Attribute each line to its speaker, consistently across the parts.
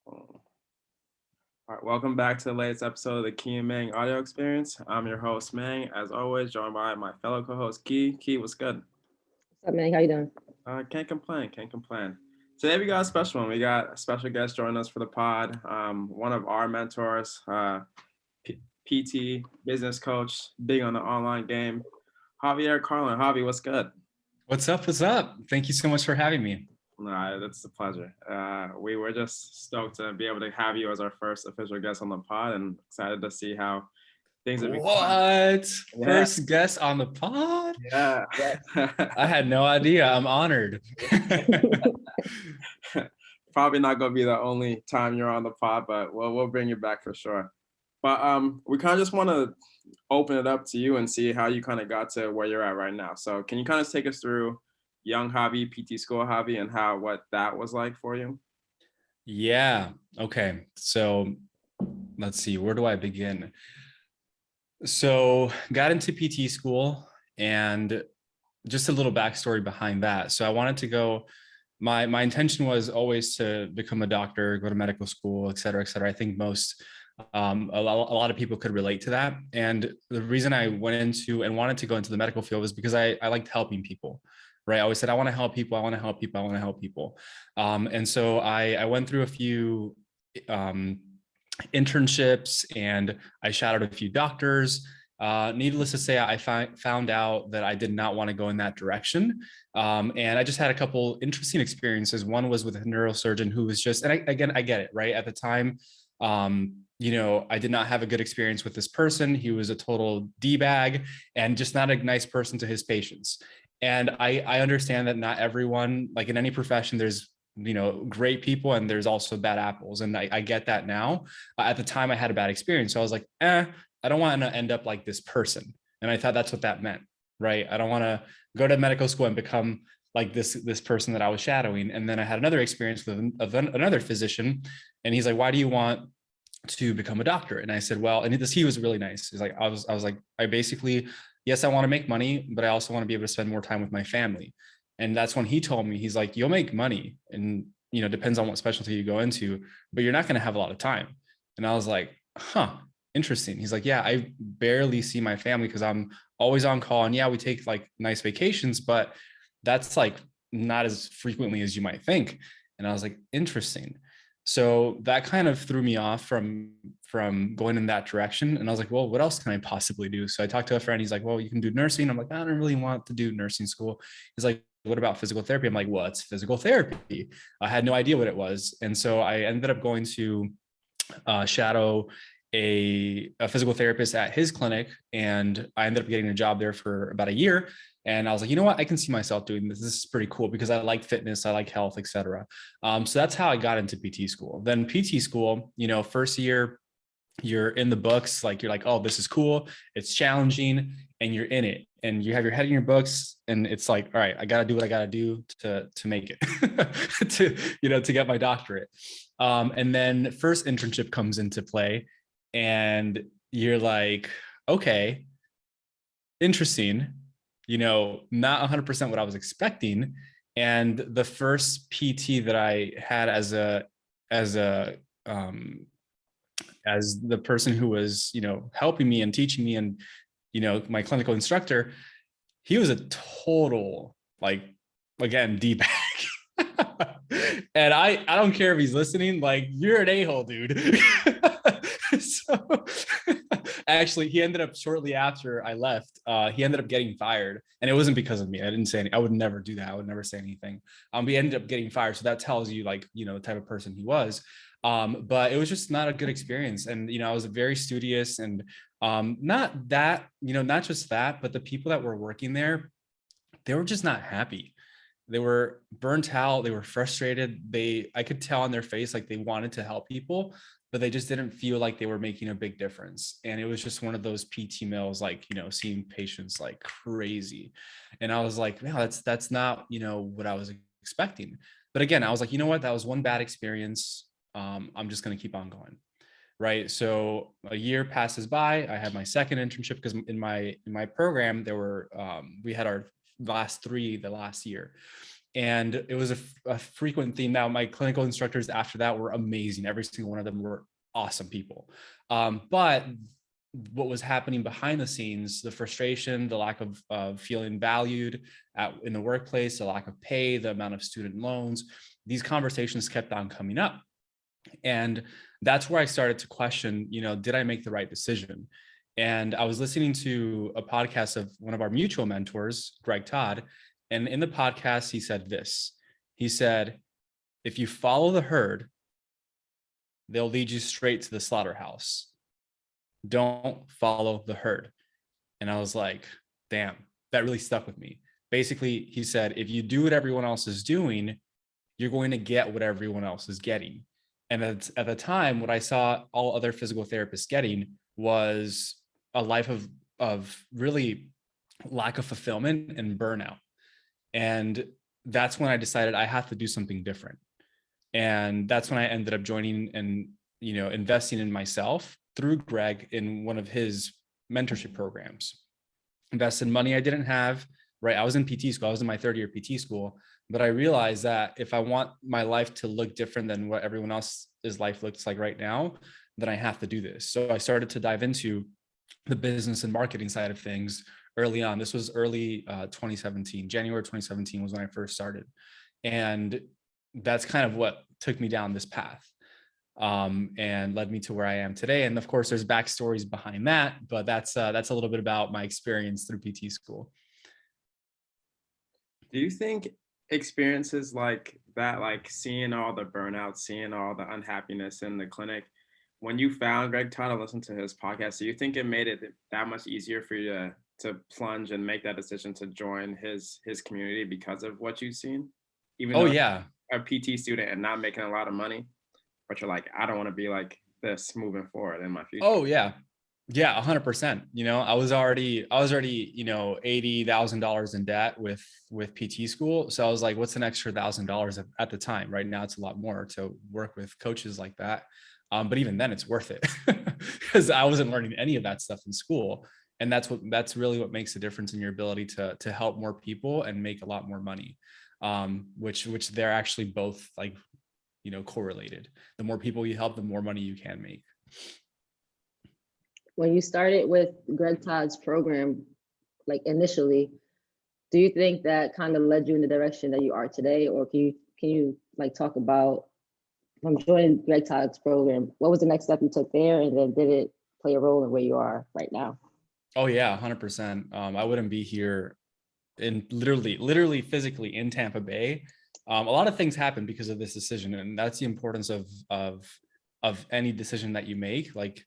Speaker 1: All right, welcome back to the latest episode of the Key and Mang audio experience. I'm your host, Mang, as always, joined by my fellow co-host, Key. Key, what's good?
Speaker 2: What's up, man? How you doing?
Speaker 1: Can't complain, can't complain. Today we got a special one. We got a special guest joining us for the pod, one of our mentors, PT, business coach, big on the online game, Javier Carlin. Javi, what's good?
Speaker 3: What's up? What's up? Thank you so much for having me.
Speaker 1: That's a pleasure. We were just stoked to be able to have you as our first official guest on the pod and excited to see how things have been going.
Speaker 3: What?
Speaker 1: Yeah.
Speaker 3: First guest on the pod?
Speaker 1: Yeah.
Speaker 3: I had no idea. I'm honored.
Speaker 1: Probably not going to be the only time you're on the pod, but we'll bring you back for sure. But we kind of just want to open it up to you and see how you kind of got to where you're at right now. So can you kind of take us through young Javi, PT school Javi, and what that was like for you?
Speaker 3: Yeah. Okay. So let's see. Where do I begin? So got into PT school, and just a little backstory behind that. So I wanted to go, my intention was always to become a doctor, go to medical school, et cetera, et cetera. I think most, a lot of people could relate to that. And the reason I went into and wanted to go into the medical field was because I liked helping people. Right. I always said, I want to help people. I want to help people. I want to help people. And so I went through a few internships, and I shadowed a few doctors. Needless to say, I found out that I did not want to go in that direction. And I just had a couple interesting experiences. One was with a neurosurgeon who was just, and I get it, right? At the time, I did not have a good experience with this person. He was a total D-bag and just not a nice person to his patients. And I understand that not everyone, like in any profession, there's, great people and there's also bad apples. And I get that now. At the time I had a bad experience. So I was like, I don't want to end up like this person. And I thought that's what that meant, right? I don't want to go to medical school and become like this person that I was shadowing. And then I had another experience with another physician, and he's like, why do you want to become a doctor? And I said, well, and he was really nice. He's like, I was like, I basically, yes, I want to make money, but I also want to be able to spend more time with my family. And that's when he told me, he's like, you'll make money, and, depends on what specialty you go into, but you're not going to have a lot of time. And I was like, interesting. He's like, yeah, I barely see my family because I'm always on call. And yeah, we take like nice vacations, but that's like not as frequently as you might think. And I was like, interesting. So that kind of threw me off from going in that direction. And I was like, well, what else can I possibly do? So I talked to a friend. He's like, well, you can do nursing. I'm like, I don't really want to do nursing school. He's like, what about physical therapy? I'm like, what's physical therapy? I had no idea what it was. And so I ended up going to shadow a physical therapist at his clinic. And I ended up getting a job there for about a year. And I was like, you know what? I can see myself doing this. This is pretty cool because I like fitness, I like health, et cetera. So that's how I got into PT school. Then PT school, first year, you're in the books, like you're like, oh, this is cool. It's challenging, and you're in it, and you have your head in your books, and it's like, all right, I got to do what I got to do to make it, to get my doctorate. And then first internship comes into play, and you're like, okay, interesting. Not 100% what I was expecting. And the first PT that I had as the person who was, helping me and teaching me, and, my clinical instructor, he was a total, like, again, D-bag. And I don't care if he's listening, like, you're an a-hole, dude. So actually, he ended up, shortly after I left, he ended up getting fired, and it wasn't because of me. I didn't say anything. I would never do that. I would never say anything. He ended up getting fired. So that tells you, like, the type of person he was. But it was just not a good experience. And, I was very studious, and not that, not just that, but the people that were working there, they were just not happy. They were burnt out. They were frustrated. I could tell on their face, like, they wanted to help people, but they just didn't feel like they were making a big difference. And it was just one of those PT mills, like, seeing patients like crazy. And I was like, no, that's not, what I was expecting. But again, I was like, you know what, that was one bad experience. I'm just going to keep on going. Right. So a year passes by. I had my second internship because in my program, we had our last three the last year. And it was a frequent theme. Now, my clinical instructors after that were amazing. Every single one of them were awesome people. But what was happening behind the scenes, the frustration, the lack of feeling valued in the workplace, the lack of pay, the amount of student loans, these conversations kept on coming up. And that's where I started to question, did I make the right decision? And I was listening to a podcast of one of our mutual mentors, Greg Todd. And in the podcast, he said this. He said, if you follow the herd, they'll lead you straight to the slaughterhouse. Don't follow the herd. And I was like, damn, that really stuck with me. Basically, he said, if you do what everyone else is doing, you're going to get what everyone else is getting. And at the time, what I saw all other physical therapists getting was a life of really lack of fulfillment and burnout. And that's when I decided I have to do something different. And that's when I ended up joining and, investing in myself through Greg in one of his mentorship programs. Invested money I didn't have, right? I was in PT school. I was in my third year PT school, but I realized that if I want my life to look different than what everyone else's life looks like right now, then I have to do this. So I started to dive into the business and marketing side of things early on. This was early 2017. January 2017 was when I first started. And that's kind of what took me down this path and led me to where I am today. And of course, there's backstories behind that, but that's a little bit about my experience through PT school.
Speaker 1: Do you think experiences like that, like seeing all the burnout, seeing all the unhappiness in the clinic, when you found Greg Todd and listened to his podcast, do you think it made it that much easier for you to plunge and make that decision to join his community because of what you've seen? Even though
Speaker 3: yeah,
Speaker 1: a PT student and not making a lot of money, but you're like, I don't want to be like this moving forward in my future.
Speaker 3: Oh yeah. Yeah, 100%. I was already, $80,000 in debt with PT school. So I was like, what's an extra $1,000 at the time? Right now, it's a lot more to work with coaches like that. But even then, it's worth it because I wasn't learning any of that stuff in school. And that's really what makes the difference in your ability to help more people and make a lot more money. Which they're actually both like, correlated. The more people you help, the more money you can make.
Speaker 2: When you started with Greg Todd's program, like initially, do you think that kind of led you in the direction that you are today? Or can you like talk about from joining Greg Todd's program, what was the next step you took there? And then did it play a role in where you are right now?
Speaker 3: Oh yeah, 100%. I wouldn't be here in literally physically in Tampa Bay. A lot of things happen because of this decision. And that's the importance of any decision that you make. Like,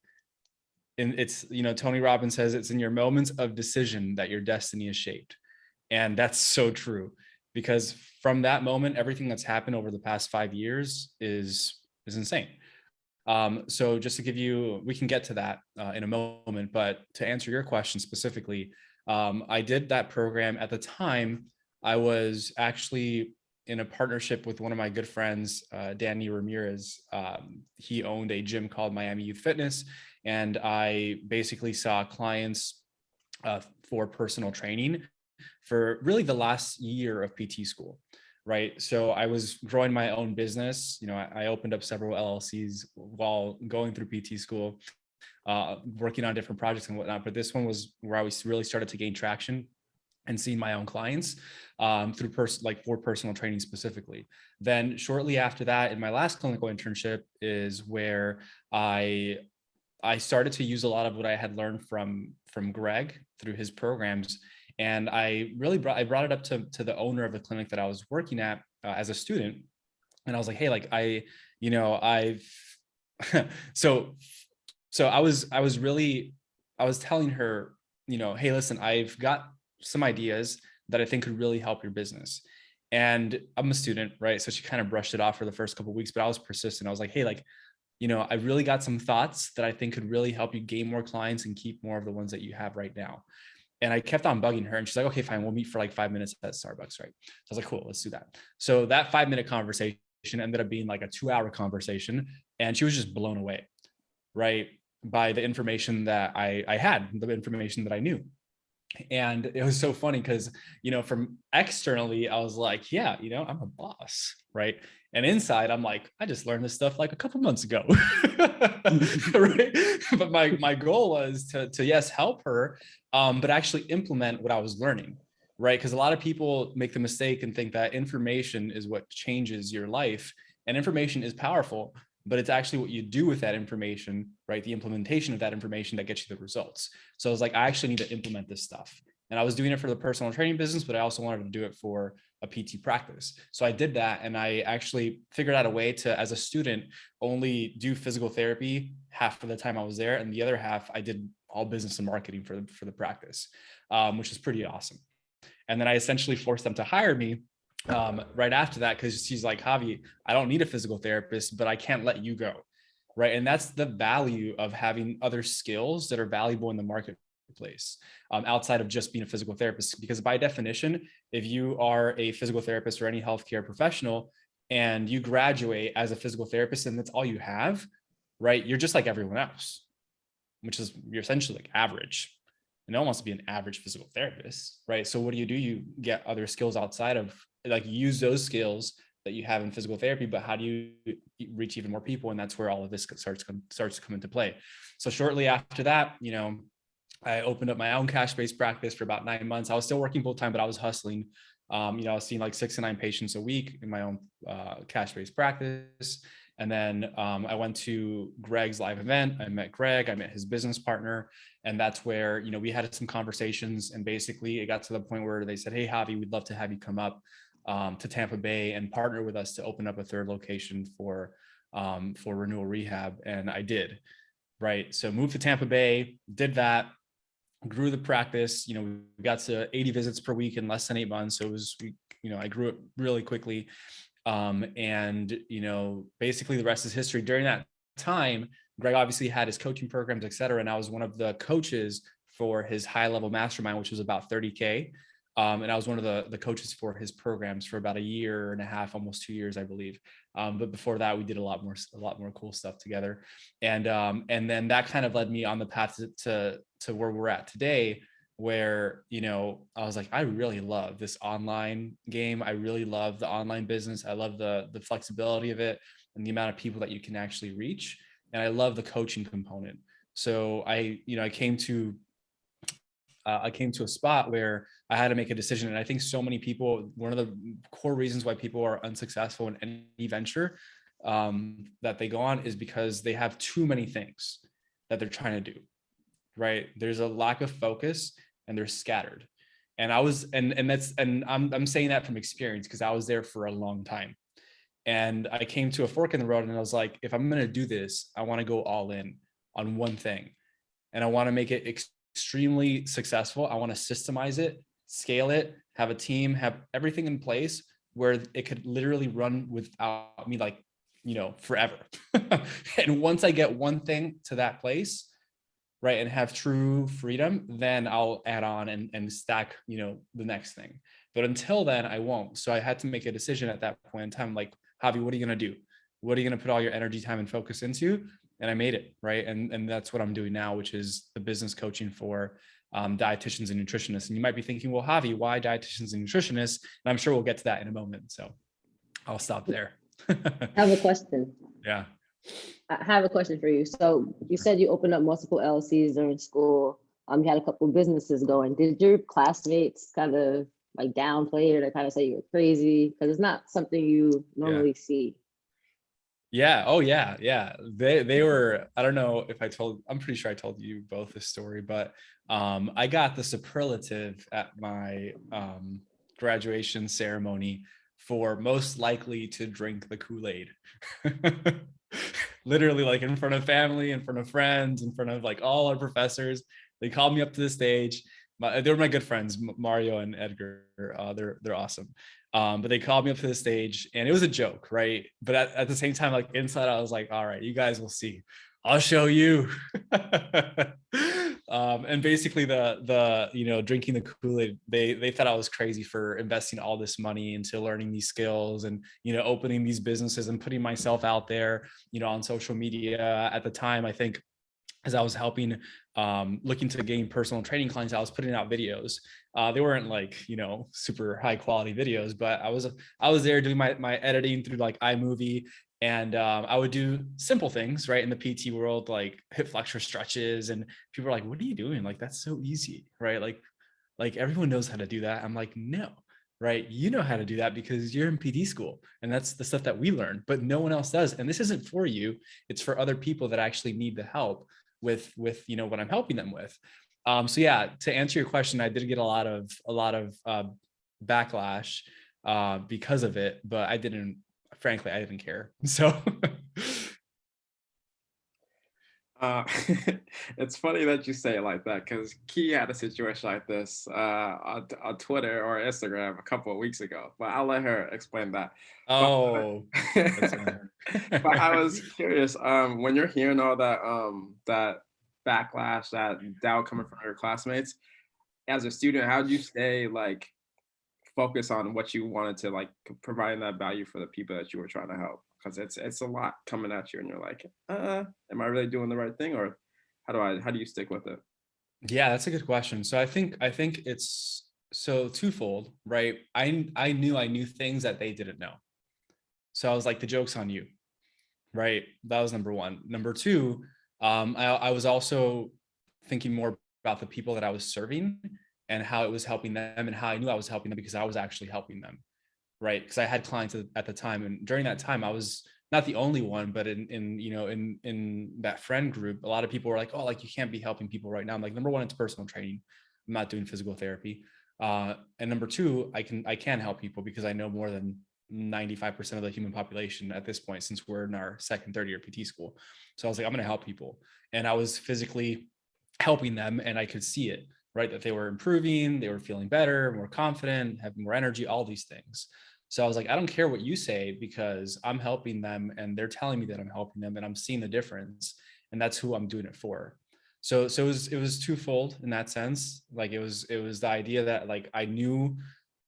Speaker 3: and it's, Tony Robbins says it's in your moments of decision that your destiny is shaped. And that's so true, because from that moment, everything that's happened over the past 5 years is insane. So just to give you, we can get to that in a moment, but to answer your question specifically, I did that program. At the time, I was actually in a partnership with one of my good friends, Danny Ramirez. He owned a gym called Miami Youth Fitness. And I basically saw clients for personal training for really the last year of PT school, right? So I was growing my own business. I opened up several LLCs while going through PT school, working on different projects and whatnot. But this one was where I really started to gain traction and seeing my own clients through for personal training specifically. Then shortly after that, in my last clinical internship is where I started to use a lot of what I had learned from Greg through his programs. And I brought it up to the owner of the clinic that I was working at as a student. And I was like, hey, like so I was telling her, hey, listen, I've got some ideas that I think could really help your business. And I'm a student, right? So she kind of brushed it off for the first couple of weeks, but I was persistent. I was like, hey, like, I really got some thoughts that I think could really help you gain more clients and keep more of the ones that you have right now. And I kept on bugging her and she's like, okay, fine. We'll meet for like 5 minutes at Starbucks, right? So I was like, cool, let's do that. So that 5-minute conversation ended up being like a 2-hour conversation. And she was just blown away, right? By the information that I had, the information that I knew. And it was so funny because, from externally, I was like, yeah, I'm a boss, right? And inside, I'm like, I just learned this stuff like a couple months ago, right? But my goal was to yes, help her, but actually implement what I was learning, right? Because a lot of people make the mistake and think that information is what changes your life, and information is powerful, but it's actually what you do with that information, right? The implementation of that information that gets you the results. So I was like, I actually need to implement this stuff. And I was doing it for the personal training business, but I also wanted to do it for a PT practice. So I did that. And I actually figured out a way to, as a student, only do physical therapy half of the time I was there. And the other half, I did all business and marketing for the practice, which is pretty awesome. And then I essentially forced them to hire me right after that, because she's like, Javi, I don't need a physical therapist, but I can't let you go. Right. And that's the value of having other skills that are valuable in the marketplace, outside of just being a physical therapist. Because by definition, if you are a physical therapist or any healthcare professional and you graduate as a physical therapist and that's all you have, right, you're just like everyone else, which is you're essentially like average. And no one wants to be an average physical therapist, right? So what do? You get other skills outside of, like, use those skills that you have in physical therapy, but how do you reach even more people? And that's where all of this starts to come into play. So shortly after that, I opened up my own cash-based practice for about 9 months. I was still working full time, but I was hustling. I was seeing like 6 to 9 patients a week in my own cash-based practice. And then I went to Greg's live event. I met Greg, I met his business partner. And that's where, we had some conversations, and basically it got to the point where they said, hey, Javi, we'd love to have you come up to Tampa Bay and partner with us to open up a third location for renewal rehab. And I did, right? So moved to Tampa Bay, did that, grew the practice. We got to 80 visits per week in less than 8 months. So it was, I grew it really quickly. And basically the rest is history. During that time, Greg obviously had his coaching programs, et cetera. And I was one of the coaches for his high level mastermind, which was about 30K. And I was one of the coaches for his programs for about 1.5 years, almost 2 years, I believe. But before that, we did a lot more cool stuff together. And then that kind of led me on the path to where we're at today, where, I was like, I really love this online game. I really love the online business. I love the flexibility of it and the amount of people that you can actually reach. And I love the coaching component. So I came to a spot where I had to make a decision. And I think so many people, one of the core reasons why people are unsuccessful in any venture that they go on is because they have too many things that they're trying to do, right? There's a lack of focus and they're scattered. And I'm saying that from experience, because I was there for a long time. And I came to a fork in the road, and I was like, if I'm going to do this, I want to go all in on one thing, and I want to make it extremely successful. I want to systemize it, scale it, have a team, have everything in place where it could literally run without me, like, forever. And once I get one thing to that place, right, and have true freedom, then I'll add on and stack, the next thing. But until then, I won't. So I had to make a decision at that point in time, like, Javi, what are you going to do? What are you going to put all your energy, time, and focus into? And I made it, right? And that's what I'm doing now, which is the business coaching for dietitians and nutritionists. And you might be thinking, well, Javi, why dietitians and nutritionists? And I'm sure we'll get to that in a moment. So I'll stop there.
Speaker 2: I have a question.
Speaker 3: Yeah.
Speaker 2: I have a question for you. So you said you opened up multiple LLCs during school. You had a couple of businesses going. Did your classmates kind of like downplay it or kind of say you were crazy? Because it's not something you normally see.
Speaker 3: Yeah. Oh yeah. Yeah. They were, I don't know if I'm pretty sure I told you both this story, but I got the superlative at my graduation ceremony for most likely to drink the Kool-Aid. Literally, like, in front of family, in front of friends, in front of like all our professors. They called me up to the stage. They were my good friends, Mario and Edgar. They're awesome. But they called me up to the stage, and it was a joke, right? But at the same time, like, inside, I was like, all right, you guys will see. I'll show you. And basically the drinking the Kool-Aid, they thought I was crazy for investing all this money into learning these skills and, opening these businesses and putting myself out there, on social media. At the time, I think, as I was helping looking to gain personal training clients, I was putting out videos. They weren't like, super high quality videos, but I was there doing my editing through like iMovie. And I would do simple things, right, in the PT world, like hip flexor stretches. And people are like, what are you doing? Like, that's so easy, right? Like everyone knows how to do that. I'm like, no, right? You know how to do that because you're in PT school. And that's the stuff that we learn, but no one else does. And this isn't for you. It's for other people that actually need the help with what I'm helping them with. So yeah, to answer your question, I did get a lot of backlash because of it, but frankly, I didn't care. So
Speaker 1: it's funny that you say it like that, because Key had a situation like this on Twitter or Instagram a couple of weeks ago, but I'll let her explain that.
Speaker 3: oh,
Speaker 1: But I was curious, when you're hearing all that backlash, that doubt coming from your classmates, as a student, how do you stay like focus on what you wanted to like providing that value for the people that you were trying to help? Because it's a lot coming at you, and you're like, am I really doing the right thing, or how do you stick with it?
Speaker 3: yeah, that's a good question. So I think it's so twofold, right? I knew things that they didn't know. So I was like, the joke's on you, right? That was number one. Number two, I was also thinking more about the people that I was serving and how it was helping them, and how I knew I was helping them because I was actually helping them, right? Because I had clients at the time, and during that time, I was not the only one, but in that friend group, a lot of people were like, oh, like you can't be helping people right now. I'm like, number one, it's personal training. I'm not doing physical therapy. And number two, I can help people because I know more than 95% of the human population at this point, since we're in our second, third year PT school. So I was like, I'm going to help people. And I was physically helping them, and I could see it, right? That they were improving, they were feeling better, more confident, having more energy, all these things. So I was like, I don't care what you say because I'm helping them and they're telling me that I'm helping them and I'm seeing the difference, and that's who I'm doing it for. So it was twofold in that sense. Like it was the idea that like I knew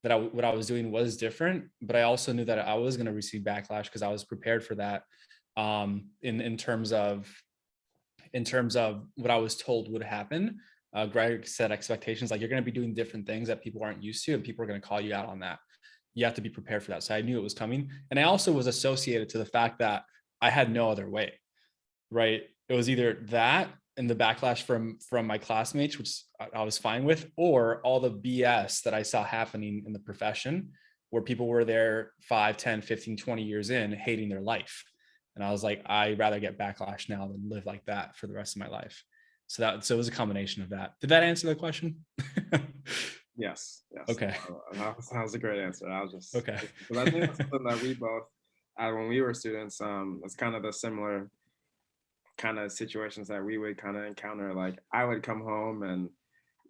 Speaker 3: that what I was doing was different, but I also knew that I was going to receive backlash because I was prepared for that. In terms of what I was told would happen. Greg set expectations like you're going to be doing different things that people aren't used to, and people are going to call you out on that. You have to be prepared for that. So I knew it was coming. And I also was associated to the fact that I had no other way, right? It was either that and the backlash from my classmates, which I was fine with, or all the BS that I saw happening in the profession where people were there 5, 10, 15, 20 years in hating their life. And I was like, I'd rather get backlash now than live like that for the rest of my life. So it was a combination of that. Did that answer the question?
Speaker 1: Yes.
Speaker 3: Okay.
Speaker 1: That was a great answer. I was just
Speaker 3: okay.
Speaker 1: Because I think that's something that we both, when we were students, it's kind of the similar kind of situations that we would kind of encounter. Like I would come home and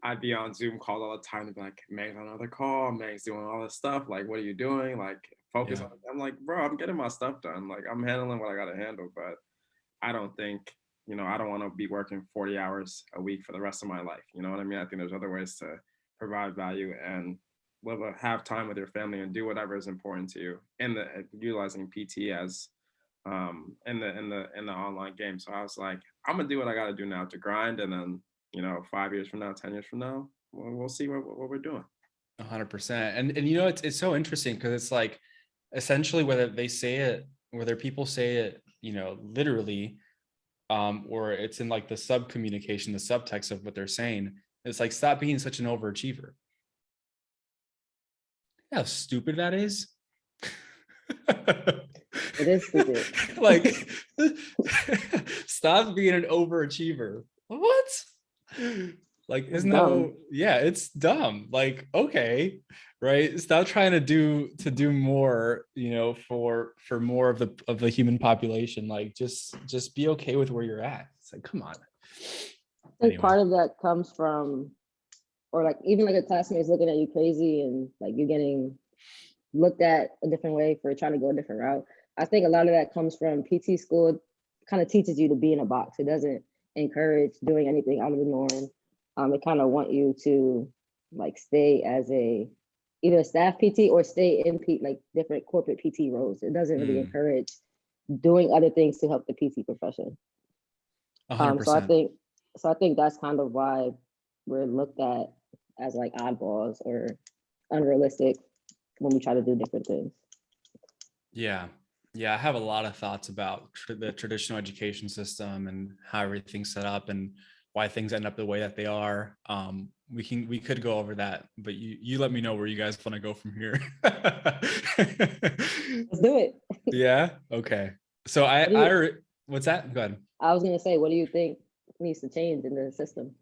Speaker 1: I'd be on Zoom calls all the time to be like, Mang's on another call, Mang's doing all this stuff. Like, what are you doing? Like, focus on it. I'm like, bro, I'm getting my stuff done. Like, I'm handling what I got to handle. But I don't think, I don't want to be working 40 hours a week for the rest of my life. You know what I mean? I think there's other ways to provide value and have time with your family and do whatever is important to you in the utilizing PT as in the online game. So I was like, I'm gonna do what I got to do now to grind, and then 5 years from now, 10 years from now, we'll see what we're doing.
Speaker 3: 100%. And it's so interesting because it's like essentially whether people say it, literally, or it's in like the sub communication, the subtext of what they're saying. It's like, stop being such an overachiever. How stupid that is.
Speaker 2: It is stupid.
Speaker 3: Like, stop being an overachiever. What? Like,
Speaker 2: It's dumb.
Speaker 3: it's dumb. Like, okay, right? Stop trying to do more, for more of the human population. Like, just be okay with where you're at. It's like, come on.
Speaker 2: I think part of that comes from, or like even like a classmate is looking at you crazy and like you're getting looked at a different way for trying to go a different route. I think a lot of that comes from PT school. Kind of teaches you to be in a box. It doesn't encourage doing anything out of the norm. It kind of want you to like stay as either a staff PT or stay in like different corporate PT roles. It doesn't really encourage doing other things to help the PT profession.
Speaker 3: 100%.
Speaker 2: So I think So I think that's kind of why we're looked at as like oddballs or unrealistic when we try to do different things.
Speaker 3: Yeah. Yeah. I have a lot of thoughts about the traditional education system and how everything's set up and why things end up the way that they are. We could go over that, but you let me know where you guys want to go from here.
Speaker 2: Let's do it.
Speaker 3: Yeah. Okay. So what's that? Go ahead.
Speaker 2: I was gonna say, what do you think needs to change in the system?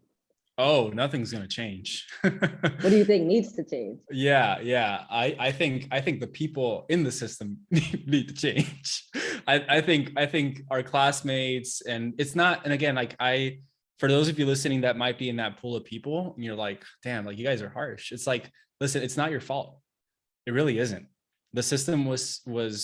Speaker 3: Oh, nothing's gonna change.
Speaker 2: What do you think needs to change?
Speaker 3: Yeah. I think the people in the system need to change. I think our classmates, and it's not, and again, like for those of you listening that might be in that pool of people, and you're like, damn, like you guys are harsh. It's like, listen, it's not your fault. It really isn't. The system was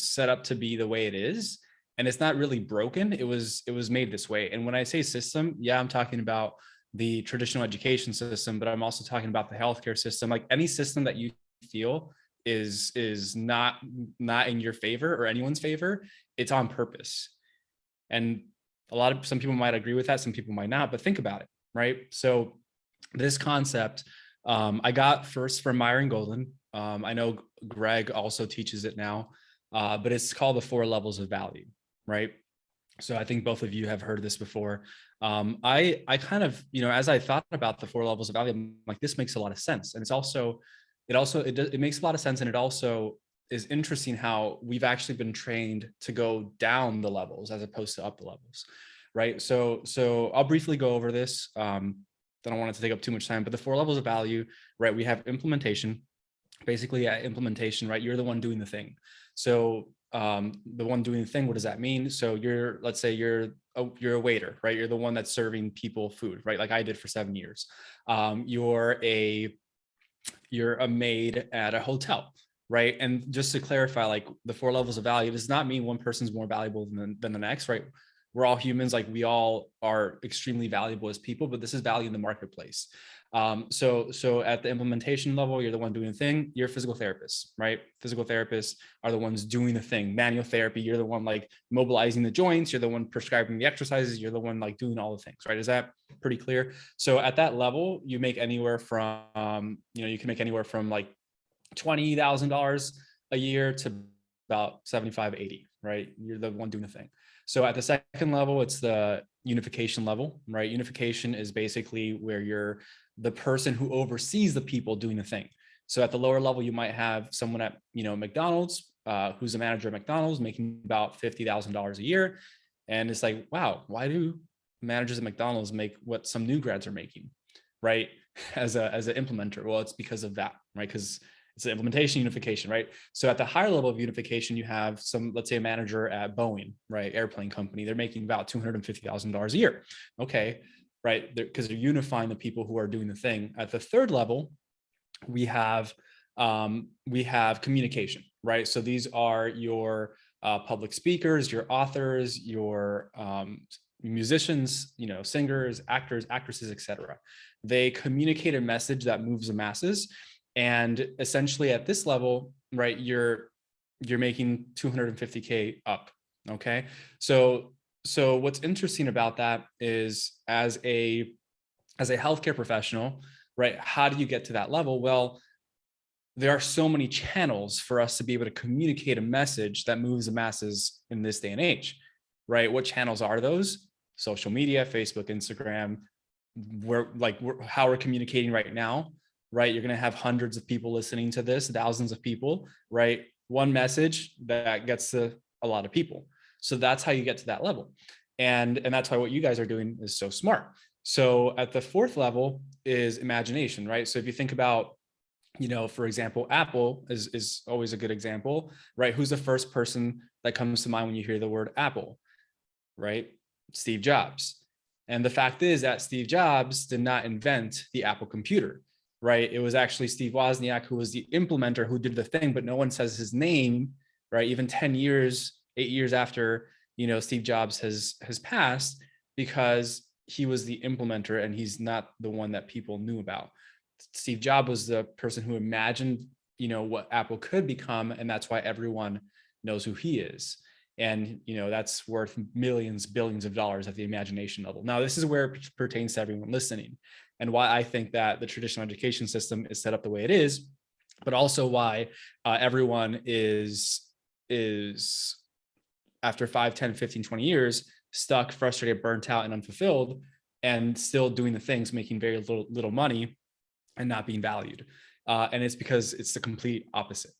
Speaker 3: set up to be the way it is, and it's not really broken. It was made this way. And when I say system, yeah, I'm talking about the traditional education system, but I'm also talking about the healthcare system. Like any system that you feel is not in your favor or anyone's favor, it's on purpose. And some people might agree with that, some people might not, but think about it, right? So this concept, I got first from Myron Golden. I know Greg also teaches it now, but it's called the 4 levels of value, right? So I think both of you have heard this before. I kind of, as I thought about the 4 levels of value, I'm like, this makes a lot of sense. And it makes a lot of sense. And it also is interesting how we've actually been trained to go down the levels as opposed to up the levels, right? So I'll briefly go over this. Don't want it to take up too much time, but the 4 levels of value, right? We have implementation. Basically at implementation, right? You're the one doing the thing. So the one doing the thing, what does that mean? So let's say you're a waiter, right? You're the one that's serving people food, right? Like I did for 7 years. You're a maid at a hotel, right? And just to clarify, like the 4 levels of value does not mean one person's more valuable than the next, right? We're all humans, like we all are extremely valuable as people, but this is value in the marketplace. So at the implementation level, you're the one doing the thing. You're a physical therapist, right? Physical therapists are the ones doing the thing. Manual therapy, you're the one like mobilizing the joints. You're the one prescribing the exercises. You're the one like doing all the things, right? Is that pretty clear? So at that level, you make anywhere from, you can make anywhere from like $20,000 a year to about 75, 80, right? You're the one doing the thing. So at the second level, it's the unification level, right? Unification is basically where you're the person who oversees the people doing the thing. So at the lower level, you might have someone at, McDonald's, who's a manager at McDonald's making about $50,000 a year. And it's like, wow, why do managers at McDonald's make what some new grads are making, right? As an implementer? Well, it's because of that, right? Because it's an implementation unification, right? So at the higher level of unification, you have let's say a manager at Boeing, right? Airplane company. They're making about $250,000 a year. Okay, right? Because they're unifying the people who are doing the thing. At the third level, we have communication, right? So these are your public speakers, your authors, your musicians, singers, actors, actresses, etc. They communicate a message that moves the masses. And essentially at this level, right, you're making 250K up. Okay. So what's interesting about that is as a healthcare professional, right, how do you get to that level? Well, there are so many channels for us to be able to communicate a message that moves the masses in this day and age, right? What channels are those? Social media, Facebook, Instagram, how we're communicating right now, right? You're going to have hundreds of people listening to this, thousands of people, right? One message that gets to a lot of people. So that's how you get to that level. And that's why what you guys are doing is so smart. So at the fourth level is imagination, right? So if you think about, for example, Apple is always a good example, right? Who's the first person that comes to mind when you hear the word Apple, right? Steve Jobs. And the fact is that Steve Jobs did not invent the Apple computer, right? It was actually Steve Wozniak who was the implementer who did the thing, but no one says his name, right? Even 8 years after, Steve Jobs has passed, because he was the implementer and he's not the one that people knew about. Steve Jobs was the person who imagined, what Apple could become. And that's why everyone knows who he is. And, that's worth millions, billions of dollars at the imagination level. Now, this is where it pertains to everyone listening, and why I think that the traditional education system is set up the way it is, but also why everyone is after 5, 10, 15, 20 years, stuck, frustrated, burnt out, and unfulfilled, and still doing the things, making very little money and not being valued. And it's because it's the complete opposite,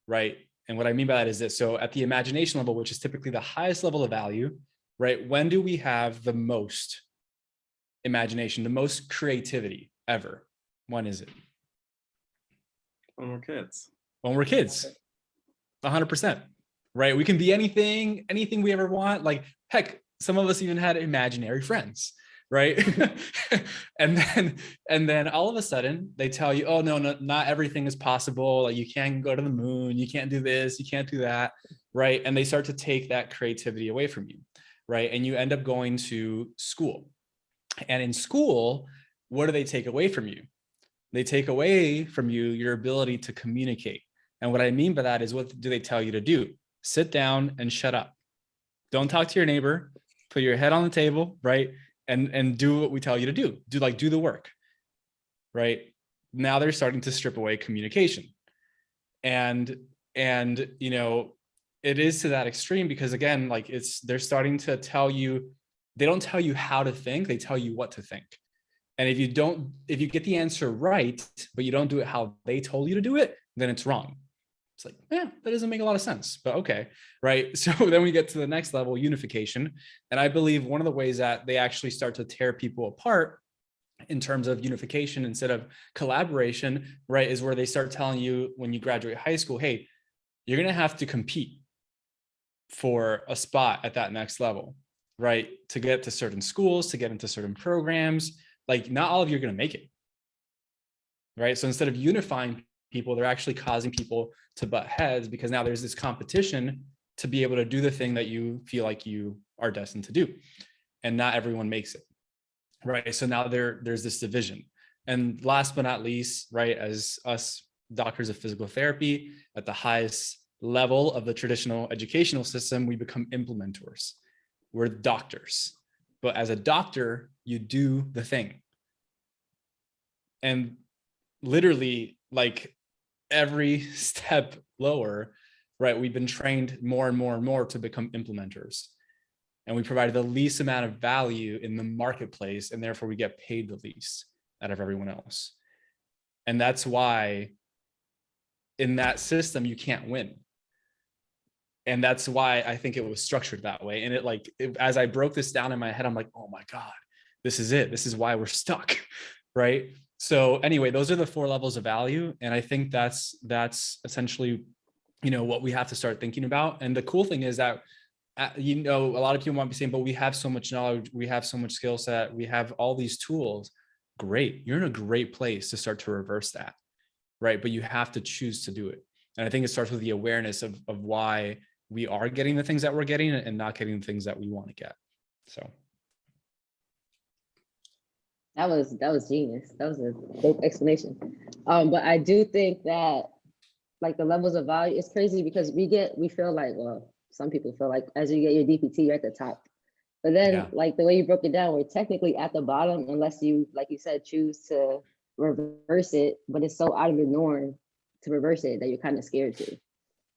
Speaker 3: right? And what I mean by that is this. So at the imagination level, which is typically the highest level of value, right? When do we have the most imagination, the most creativity ever? When is it?
Speaker 1: When we're kids.
Speaker 3: When we're kids, 100%, right? We can be anything we ever want. Like, heck, some of us even had imaginary friends, right? and then all of a sudden they tell you, oh, no, not everything is possible. Like, you can't go to the moon, you can't do this, you can't do that, right? And they start to take that creativity away from you, right? And you end up going to school. And in school, what do they take away from you? They take away from you your ability to communicate. And what I mean by that is, what do they tell you to do? Sit down and shut up. Don't talk to your neighbor. Put your head on the table, right? And do what we tell you to do. Do the work, right? Now they're starting to strip away communication. And it is to that extreme, because again, like, they're starting to tell you, they don't tell you how to think, they tell you what to think. And if you get the answer right, but you don't do it how they told you to do it, then it's wrong. It's like, that doesn't make a lot of sense, but okay, right? So then we get to the next level, unification. And I believe one of the ways that they actually start to tear people apart in terms of unification instead of collaboration, right, is where they start telling you when you graduate high school, hey, you're going to have to compete for a spot at that next level, right? To get to certain schools, to get into certain programs. Like, not all of you are going to make it, right? So instead of unifying people, they're actually causing people to butt heads, because now there's this competition to be able to do the thing that you feel like you are destined to do. And not everyone makes it, right? So now there's this division. And last but not least, right, as us doctors of physical therapy at the highest level of the traditional educational system, we become implementors. We're doctors. But as a doctor, you do the thing. And literally, like, every step lower, right, we've been trained more and more and more to become implementers. And we provide the least amount of value in the marketplace, and therefore we get paid the least out of everyone else. And that's why in that system, you can't win. And that's why I think it was structured that way. And as I broke this down in my head, I'm like, oh my God, this is it. This is why we're stuck, right? So anyway, those are the 4 levels of value. And I think that's essentially, what we have to start thinking about. And the cool thing is that, a lot of people might be saying, but we have so much knowledge, we have so much skill set, we have all these tools. Great. You're in a great place to start to reverse that, right? But you have to choose to do it. And I think it starts with the awareness of why we are getting the things that we're getting and not getting the things that we want to get. So.
Speaker 2: That was genius. That was a dope explanation. But I do think that, like, the levels of value, it's crazy because we feel like, well, some people feel like as you get your DPT, you're at the top. But then, like, the way you broke it down, we're technically at the bottom unless you, like you said, choose to reverse it. But it's so out of the norm to reverse it that you're kind of scared to.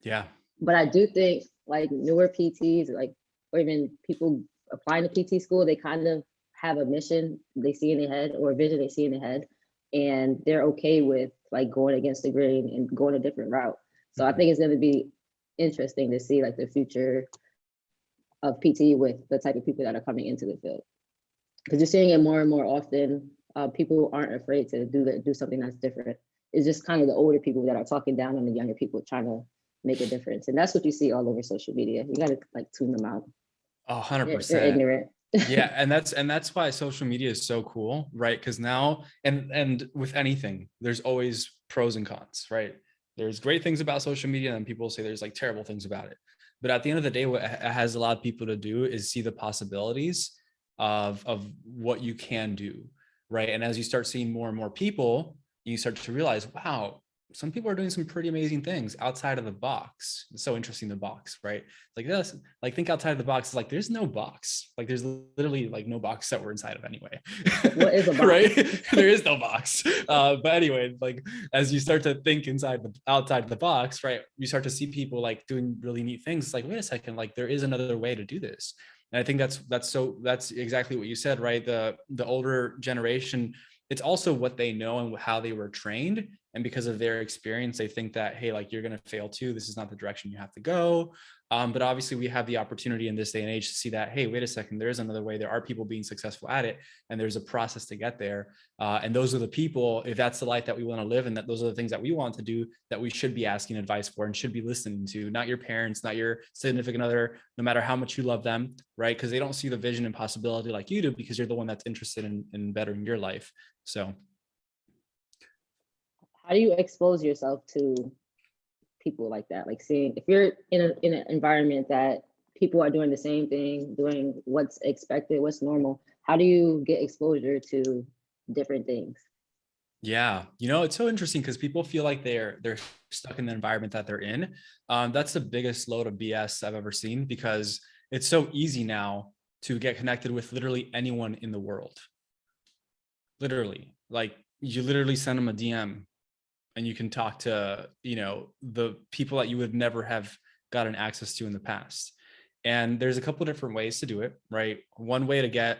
Speaker 3: Yeah.
Speaker 2: But I do think, like, newer PTs, like, or even people applying to PT school, they kind of have a mission they see in their head, or a vision they see in their head, and they're okay with, like, going against the grain and going a different route. So I think it's going to be interesting to see, like, the future of PT with the type of people that are coming into the field, because you're seeing it more and more often. People aren't afraid to do something that's different. It's just kind of the older people that are talking down on the younger people trying to make a difference, and that's what you see all over social media. You got to, like, tune them out.
Speaker 3: 100%.
Speaker 2: They're ignorant.
Speaker 3: Yeah, and that's why social media is so cool, right? Because now, and with anything, there's always pros and cons, right? There's great things about social media, and people say there's, like, terrible things about it. But at the end of the day, what it has allowed people to do is see the possibilities of what you can do, right? And as you start seeing more and more people, you start to realize, wow, some people are doing some pretty amazing things outside of the box. It's so interesting, the box, right? Like this, like think outside of the box. It's like there's no box. Like there's literally like no box that we're inside of anyway.
Speaker 2: What is a box?
Speaker 3: Right? There is no box. But anyway, like as you start to think outside the box, right? You start to see people like doing really neat things. It's like, wait a second, like there is another way to do this. And I think that's exactly what you said, right? The older generation, it's also what they know and how they were trained. And because of their experience, they think that, hey, like you're going to fail too. This is not the direction you have to go. But obviously we have the opportunity in this day and age to see that, hey, wait a second, there is another way. There are people being successful at it, and there's a process to get there. And those are the people, if that's the life that we want to live, and that those are the things that we want to do, that we should be asking advice for and should be listening to, not your parents, not your significant other, no matter how much you love them, right? Because they don't see the vision and possibility like you do, because you're the one that's interested in bettering your life. So
Speaker 2: How do you expose yourself to people like that? Like seeing, if you're in an environment that people are doing the same thing, doing what's expected, what's normal, how do you get exposure to different things?
Speaker 3: yeah, it's so interesting because people feel like they're stuck in the environment that they're in. That's the biggest load of BS I've ever seen, because it's so easy now to get connected with literally anyone in the world. Literally, like you literally send them a DM and you can talk to, the people that you would never have gotten access to in the past. And there's a couple of different ways to do it, right? One way to get,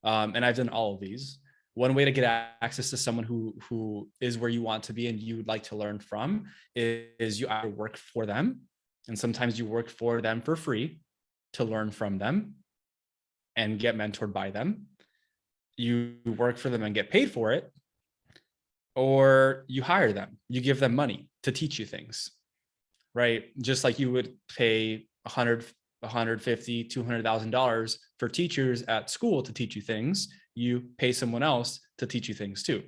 Speaker 3: and I've done all of these, one way to get access to someone who is where you want to be and you would like to learn from is you either work for them, and sometimes you work for them for free to learn from them and get mentored by them. You work for them and get paid for it, or you hire them, you give them money to teach you things, right? Just like you would pay $150,000, $200,000 for teachers at school to teach you things, you pay someone else to teach you things too,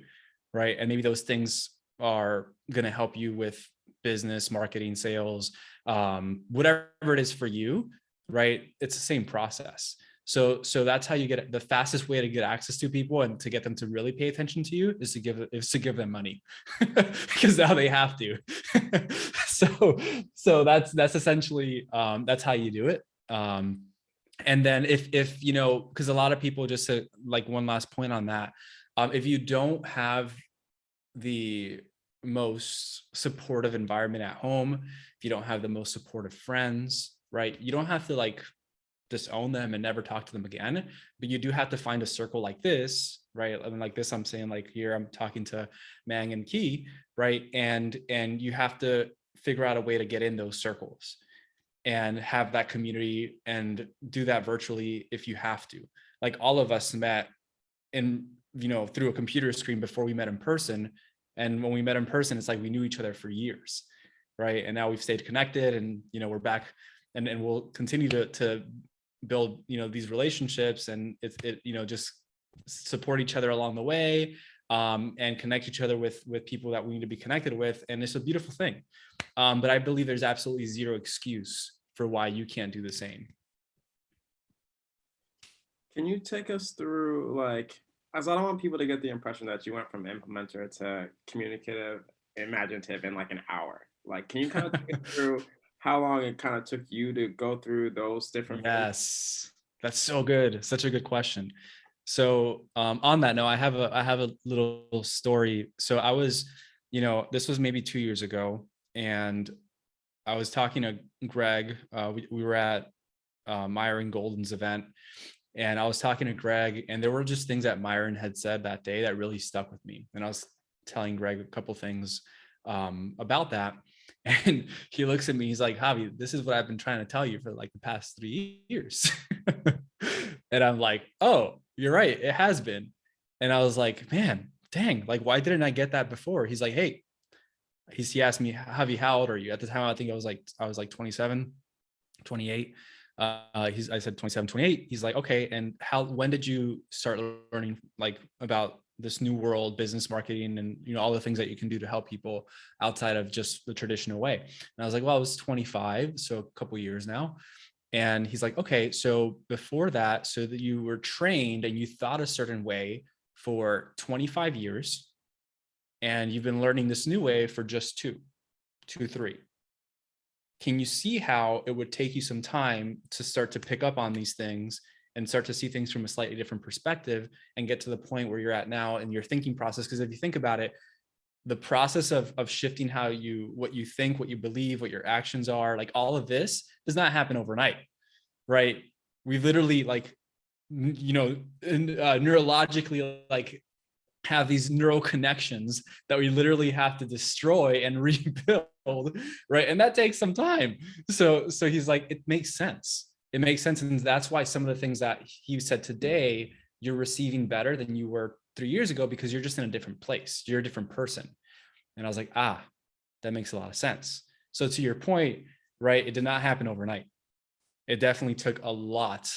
Speaker 3: right? And maybe those things are going to help you with business, marketing, sales, whatever it is for you, right? It's the same process. So that's how you get it. The fastest way to get access to people and to get them to really pay attention to you is to give them money, because now they have to. so that's essentially that's how you do it. And then if because a lot of people, just to like one last point on that, if you don't have the most supportive environment at home, if you don't have the most supportive friends, right, you don't have to like disown them and never talk to them again, but you do have to find a circle like this, right? I mean, like this, I'm saying, like here I'm talking to Mang and Key, right? And you have to figure out a way to get in those circles and have that community and do that virtually if you have to. Like all of us met in, through a computer screen before we met in person. And when we met in person, it's like we knew each other for years, right? And now we've stayed connected, and we're back, and we'll continue to build these relationships, and it just support each other along the way, and connect each other with people that we need to be connected with, and it's a beautiful thing. But I believe there's absolutely zero excuse for why you can't do the same.
Speaker 1: Can you take us through, like, as I don't want people to get the impression that you went from implementer to communicative, imaginative in like an hour. Like, can you kind of take us through how long it kind of took you to go through those different phases?
Speaker 3: Yes, that's so good. Such a good question. So on that note, I have a little story. So I was, this was maybe 2 years ago, and I was talking to Greg. We were at Myron Golden's event, and I was talking to Greg, and there were just things that Myron had said that day that really stuck with me. And I was telling Greg a couple things about that. And he looks at me, he's like, Javi, this is what I've been trying to tell you for like the past 3 years. And I'm like, oh, you're right, it has been. And I was like, man, dang, like, why didn't I get that before? He's like, hey, he asked me, Javi, how old are you? At the time, I think I was like 27, 28. I said 27, 28. He's like, okay. And when did you start learning like about this new world, business marketing, and all the things that you can do to help people outside of just the traditional way? And I was like, well, I was 25, so a couple of years now. And he's like, okay, so before that, so that you were trained and you thought a certain way for 25 years, and you've been learning this new way for just two, 3. Can you see how it would take you some time to start to pick up on these things and start to see things from a slightly different perspective and get to the point where you're at now in your thinking process? Because if you think about it, the process of shifting what you think, what you believe, what your actions are, like all of this does not happen overnight, right? We literally neurologically have these neural connections that we literally have to destroy and rebuild, right? And that takes some time. So he's like, it makes sense. It makes sense. And that's why some of the things that he said today, you're receiving better than you were 3 years ago, because you're just in a different place. You're a different person. And I was like, that makes a lot of sense. So to your point, right, it did not happen overnight. It definitely took a lot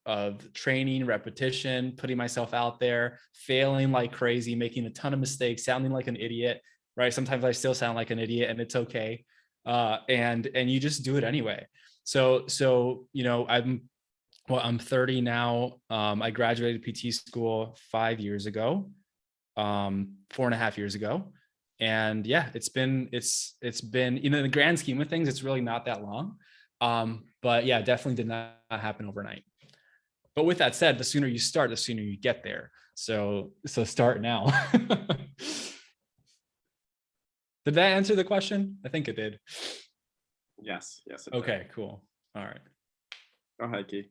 Speaker 3: of training, repetition, putting myself out there, failing like crazy, making a ton of mistakes, sounding like an idiot, right? Sometimes I still sound like an idiot, and it's okay. And you just do it anyway. So I'm 30 now. I graduated PT school 5 years ago, 4.5 years ago. And yeah, it's been, in the grand scheme of things, it's really not that long. But yeah, definitely did not happen overnight. But with that said, the sooner you start, the sooner you get there. So start now. Did that answer the question? I think it did.
Speaker 1: Yes. It
Speaker 3: okay, cool. All right.
Speaker 1: Go ahead, Key.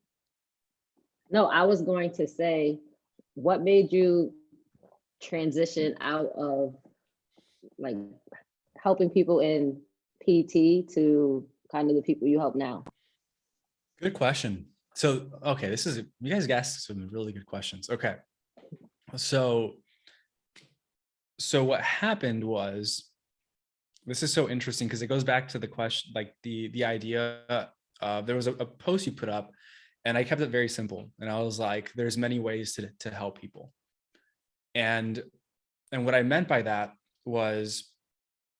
Speaker 2: No, I was going to say, what made you transition out of like helping people in PT to kind of the people you help now?
Speaker 3: Good question. So, okay, you guys asked some really good questions. Okay. So what happened was, this is so interesting because it goes back to the question, like the idea, there was a post you put up, and I kept it very simple. And I was like, there's many ways to help people. And what I meant by that was,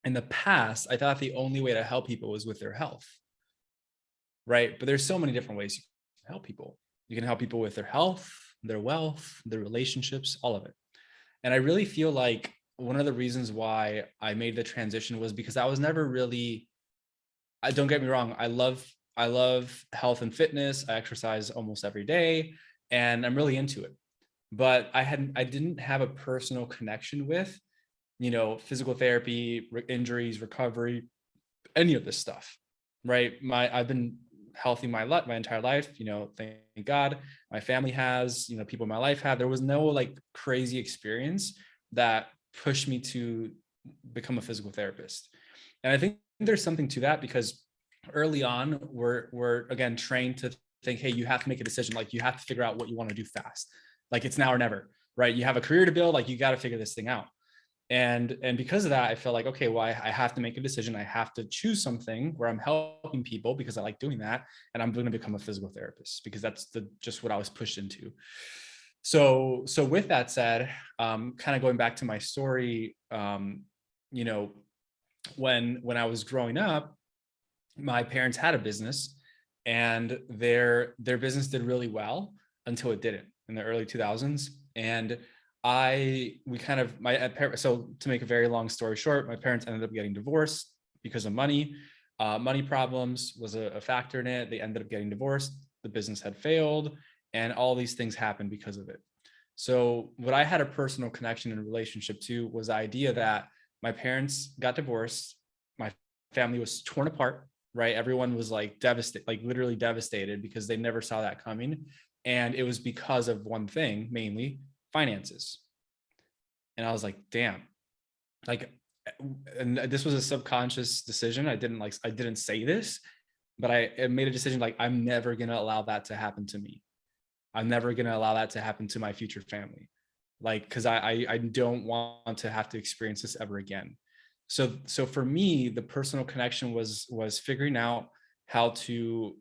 Speaker 3: in the past, I thought the only way to help people was with their health, right? But there's so many different ways you can help people. You can help people with their health, their wealth, their relationships, all of it. And I really feel like one of the reasons why I made the transition was because I was never really, don't get me wrong, I love health and fitness. I exercise almost every day and I'm really into it. But I didn't have a personal connection with, physical therapy, injuries, recovery, any of this stuff, right? I've been healthy my entire life, thank God. My family has, people in my life have. There was no like crazy experience that pushed me to become a physical therapist. And I think there's something to that, because early on, we're again trained to think, hey, you have to make a decision. Like, you have to figure out what you want to do fast. Like, it's now or never, right? You have a career to build, like you got to figure this thing out. And because of that, I felt like, okay, well, I have to make a decision. I have to choose something where I'm helping people because I like doing that. And I'm going to become a physical therapist because that's just what I was pushed into. So with that said, kind of going back to my story, when I was growing up, my parents had a business, and their business did really well until it didn't in the early 2000s. And so to make a very long story short, my parents ended up getting divorced because of money. Money problems was a factor in it. They ended up getting divorced. The business had failed, and all these things happened because of it. So what I had a personal connection and relationship to was the idea that my parents got divorced. My family was torn apart, right? Everyone was like devastated, like literally devastated, because they never saw that coming. And it was because of one thing, mainly finances. And I was like, damn, like, and this was a subconscious decision. I didn't say this, but I made a decision, like, I'm never going to allow that to happen to me. I'm never going to allow that to happen to my future family. Like, cause I don't want to have to experience this ever again. So for me, the personal connection was figuring out how to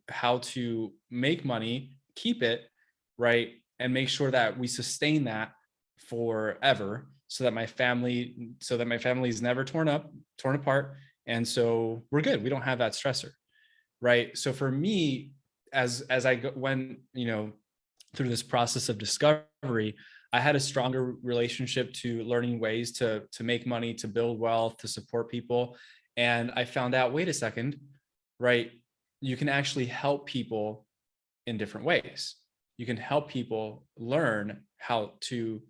Speaker 3: make money, keep it, right, and make sure that we sustain that forever, so that my family is never torn apart, and so we're good. We don't have that stressor, right? So for me, as I went, through this process of discovery, I had a stronger relationship to learning ways to make money, to build wealth, to support people. And I found out, wait a second, right? You can actually help people in different ways. You can help people learn how to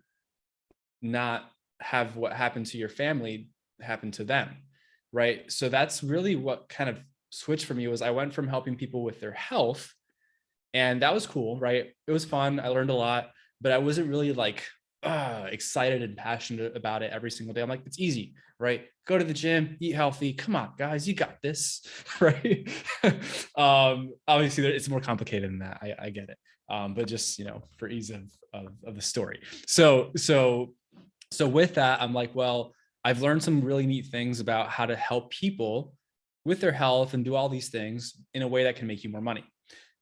Speaker 3: not have what happened to your family happen to them, right? So that's really what kind of switched for me. Was I went from helping people with their health, and that was cool, right? It was fun. I learned a lot, but I wasn't really like excited and passionate about it every single day. I'm like, it's easy, right? Go to the gym, eat healthy. Come on, guys, you got this, right? Obviously, it's more complicated than that. I get it, but just for ease of the story. So with that, I'm like, well, I've learned some really neat things about how to help people with their health and do all these things in a way that can make you more money.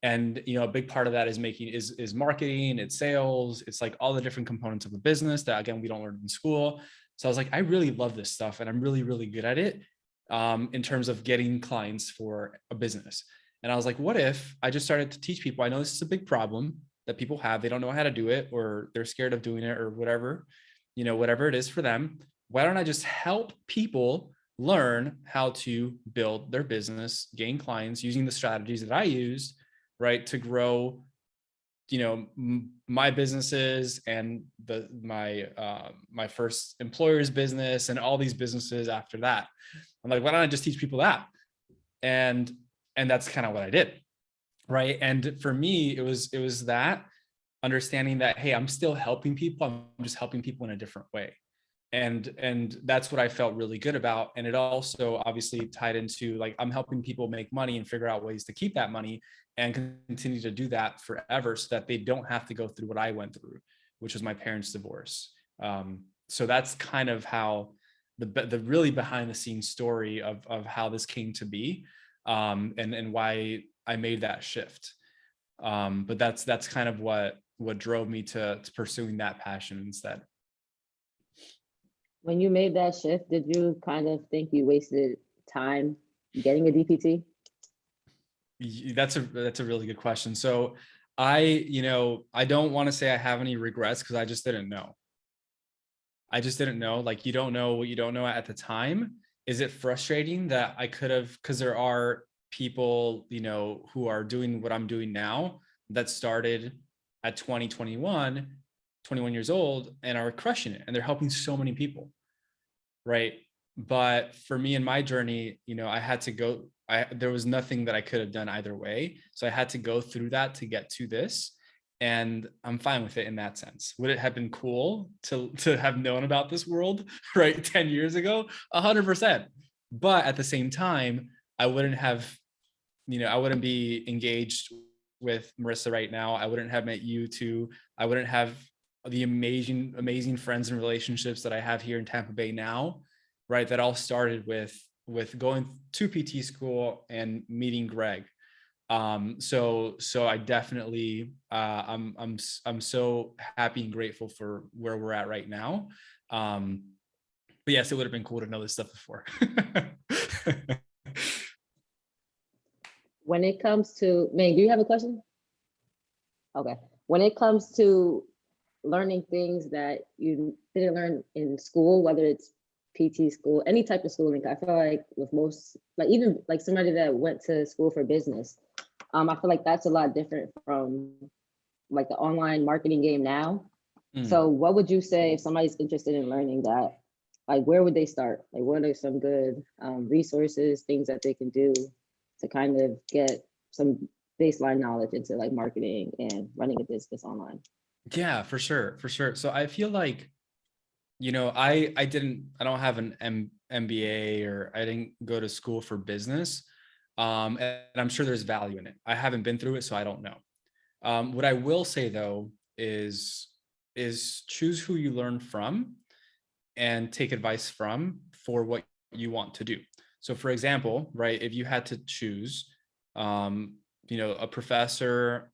Speaker 3: And a big part of that is marketing, it's sales, it's like all the different components of the business that, again, we don't learn in school. So I was like, I really love this stuff, and I'm really, really good at it in terms of getting clients for a business. And I was like, what if I just started to teach people? I know this is a big problem that people have. They don't know how to do it, or they're scared of doing it, or whatever, whatever it is for them. Why don't I just help people learn how to build their business, gain clients using the strategies that I used, right, to grow, my businesses and my first employer's business and all these businesses after that. I'm like, why don't I just teach people that? And that's kind of what I did, right? And for me, it was that understanding that, hey, I'm still helping people. I'm just helping people in a different way. And that's what I felt really good about. And it also obviously tied into, like, I'm helping people make money and figure out ways to keep that money and continue to do that forever, so that they don't have to go through what I went through, which was my parents' divorce. So that's kind of how the really behind the scenes story of how this came to be, and why I made that shift. But that's kind of what drove me to pursuing that passion instead.
Speaker 2: When you made that shift, did you kind of think you wasted time getting a DPT?
Speaker 3: That's a really good question. So I don't want to say I have any regrets, because I just didn't know. Like, you don't know what you don't know at the time. Is it frustrating that I could have, because there are people, who are doing what I'm doing now that started at 21 years old and are crushing it, and they're helping so many people, right? But for me in my journey, I had to go, there was nothing that I could have done either way. So I had to go through that to get to this. And I'm fine with it in that sense. Would it have been cool to have known about this world, right, 10 years ago? 100%. But at the same time, I wouldn't be engaged with Marissa right now. I wouldn't have met you two. I wouldn't have the amazing friends and relationships that I have here in Tampa Bay now, right? That all started with going to PT school and meeting Greg. So I definitely, I'm so happy and grateful for where we're at right now. But yes, it would have been cool to know this stuff before.
Speaker 2: When it comes to, Mang, do you have a question? Okay. When it comes to learning things that you didn't learn in school, whether it's PT school, any type of schooling, I feel like with most, like even like somebody that went to school for business, I feel like that's a lot different from like the online marketing game now. So what would you say if somebody's interested in learning that? Like, where would they start? Like, what are some good resources, things that they can do to kind of get some baseline knowledge into like marketing and running a business online?
Speaker 3: Yeah, for sure. So I feel like, I don't have an MBA, or I didn't go to school for business. And I'm sure there's value in it. I haven't been through it, so I don't know. What I will say though is choose who you learn from and take advice from for what you want to do. So for example, right, if you had to choose, a professor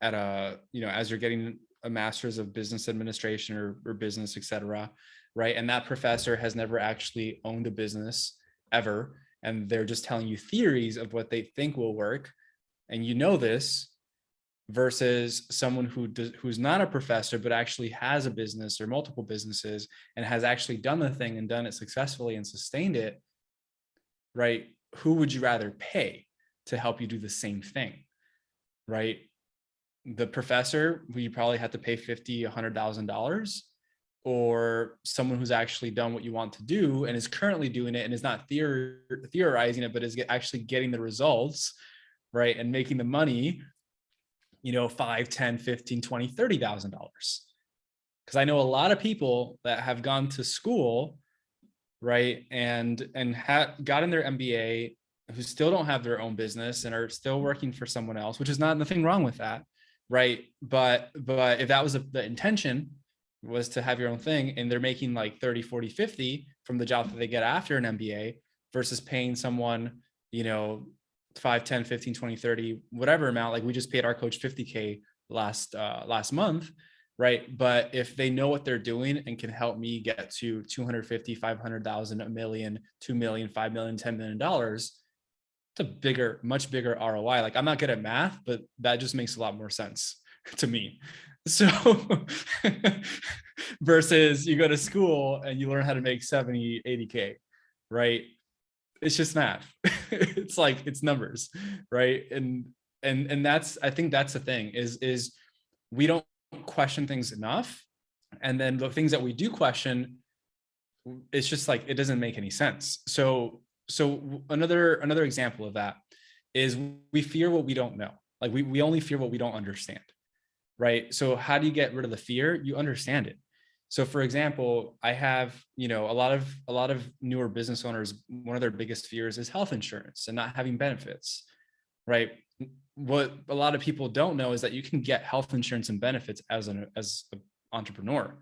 Speaker 3: at as you're getting a master's of business administration or business, et cetera, right? And that professor has never actually owned a business ever. And they're just telling you theories of what they think will work. And this, versus someone who's not a professor, but actually has a business or multiple businesses and has actually done the thing and done it successfully and sustained it, right? Who would you rather pay to help you do the same thing, right? The professor who you probably had to pay $50,000, $100,000, or someone who's actually done what you want to do and is currently doing it and is not theorizing it, but is actually getting the results, right? And making the money, $5, 10, 15, 20, $30,000. Because I know a lot of people that have gone to school, right, and gotten their MBA, who still don't have their own business and are still working for someone else, which is nothing wrong with that, right? But if that was the intention, was to have your own thing, and they're making like 30, 40, 50 from the job that they get after an MBA versus paying someone, 5, 10, 15, 20, 30, whatever amount. Like we just paid our coach $50K last month, right? But if they know what they're doing and can help me get to 250, 500,000, a million, 2 million, 5 million, $10 million, it's a much bigger ROI. Like I'm not good at math, but that just makes a lot more sense to me. So versus you go to school and you learn how to make 70, 80K, right? It's just math. It's numbers, right? And I think that's the thing is we don't question things enough. And then the things that we do question, it's just like, it doesn't make any sense. So another example of that is we fear what we don't know. Like we only fear what we don't understand, right? So how do you get rid of the fear? You understand it. So for example, I have, a lot of newer business owners, one of their biggest fears is health insurance and not having benefits, right? What a lot of people don't know is that you can get health insurance and benefits as an entrepreneur,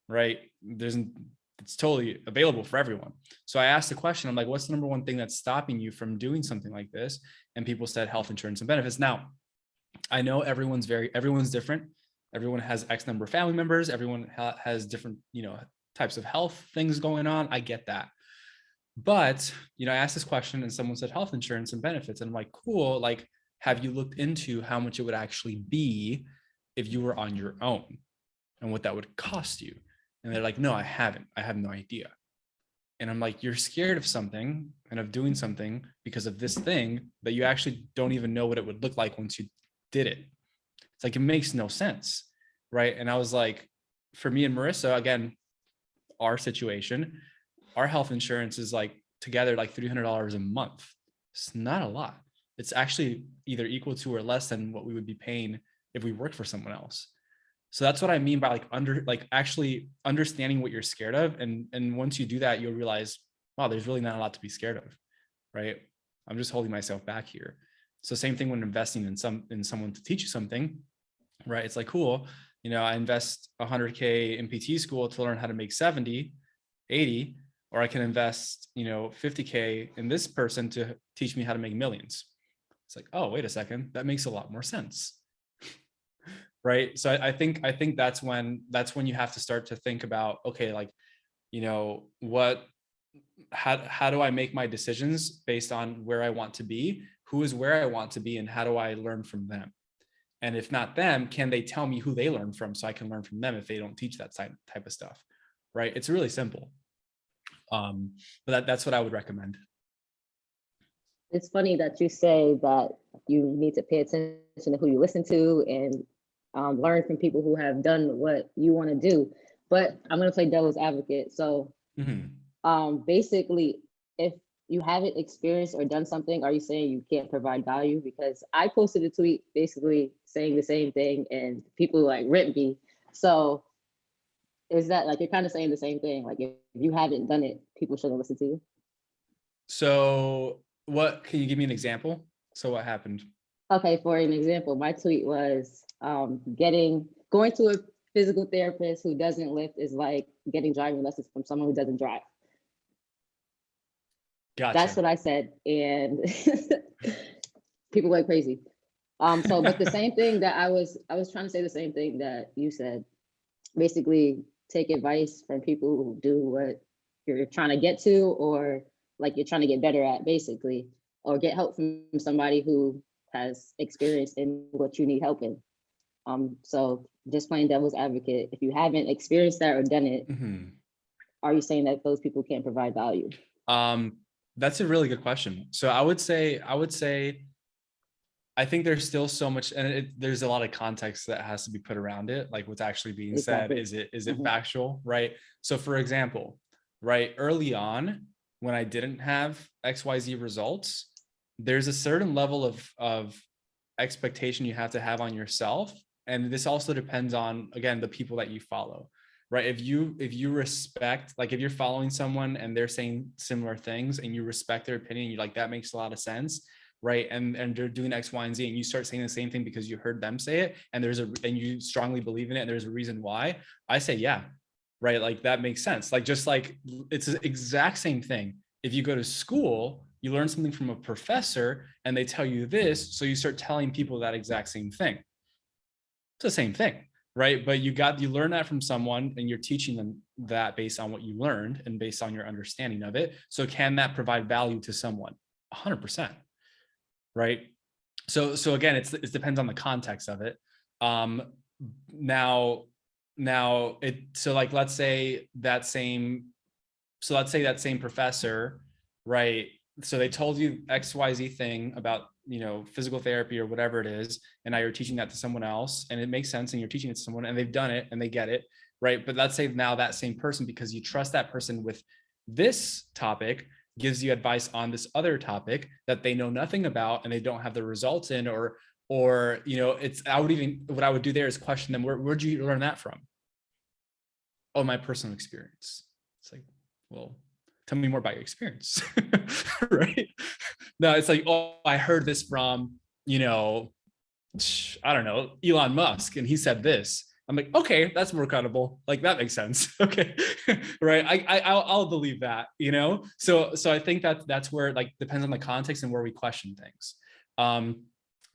Speaker 3: right? It's totally available for everyone. So I asked the question, I'm like, what's the number one thing that's stopping you from doing something like this? And people said health insurance and benefits. Now, I know everyone's different. Everyone has X number of family members. Everyone has different, types of health things going on. I get that. But, I asked this question and someone said health insurance and benefits. And I'm like, cool. Like, have you looked into how much it would actually be if you were on your own and what that would cost you? And they're like, no, I haven't. I have no idea. And I'm like, you're scared of something and of doing something because of this thing that you actually don't even know what it would look like once you did it. It's like, it makes no sense, right? And I was like, for me and Marissa, again, our situation, our health insurance is like together like $300 a month. It's not a lot. It's actually either equal to or less than what we would be paying if we worked for someone else. So that's what I mean by actually understanding what you're scared of. And once you do that, you'll realize, wow, there's really not a lot to be scared of, right? I'm just holding myself back here. So same thing when investing in someone to teach you something, right? It's like, cool, I invest 100K in PT school to learn how to make 70, 80, or I can invest, 50K in this person to teach me how to make millions. It's like, oh, wait a second, that makes a lot more sense. Right. So I think that's when you have to start to think about, okay, like, how do I make my decisions based on where I want to be, who is where I want to be, and how do I learn from them? And if not them, can they tell me who they learn from so I can learn from them if they don't teach that type of stuff, right? It's really simple. But that's what I would recommend.
Speaker 2: It's funny that you say that you need to pay attention to who you listen to and learn from people who have done what you want to do. But I'm going to play devil's advocate. So basically, if you haven't experienced or done something, are you saying you can't provide value? Because I posted a tweet basically saying the same thing and people like ripped me. So is that like, you're kind of saying the same thing? Like if you haven't done it, people shouldn't listen to you?
Speaker 3: So can you give me an example? So what happened?
Speaker 2: Okay, for an example, my tweet was going to a physical therapist who doesn't lift is like getting driving lessons from someone who doesn't drive.
Speaker 3: Gotcha.
Speaker 2: That's what I said, and people went crazy. But the same thing that I was trying to say the same thing that you said. Basically, take advice from people who do what you're trying to get to, or like you're trying to get better at, basically, or get help from somebody who has experience in what you need help in. So just playing devil's advocate, if you haven't experienced that or done it, are you saying that those people can't provide value?
Speaker 3: That's a really good question. So I would say, I think there's still so much, and there's a lot of context that has to be put around it. Like what's actually being said, is it factual, right? So for example, right, early on, when I didn't have XYZ results, there's a certain level of expectation you have to have on yourself. And this also depends on, again, the people that you follow, right? If you respect, like if you're following someone and they're saying similar things and you respect their opinion, you're like, that makes a lot of sense, right? And they're doing X, Y, and Z, and you start saying the same thing because you heard them say it, and and you strongly believe in it, and there's a reason why. I say, yeah, right? Like that makes sense. Like just like it's the exact same thing. If you go to school, you learn something from a professor and they tell you this, so you start telling people that exact same thing. It's the same thing, right? But you learn that from someone and you're teaching them that based on what you learned and based on your understanding of it. So can that provide value to someone? 100%, right? So again, it depends on the context of it. Now so like let's say that same professor, right? So they told you XYZ thing about, physical therapy or whatever it is, and now you're teaching that to someone else, and it makes sense, and you're teaching it to someone and they've done it and they get it, right? But let's say now that same person, because you trust that person with this topic, gives you advice on this other topic that they know nothing about and they don't have the results in, or what I would do there is question them, where'd you learn that from? Oh, my personal experience. It's like, well, tell me more about your experience. Right? No, it's like, oh, I heard this from, I don't know, Elon Musk, and he said this. I'm like, okay, that's more credible. Like that makes sense. Okay. Right. I'll believe that, So I think that's where it like depends on the context and where we question things.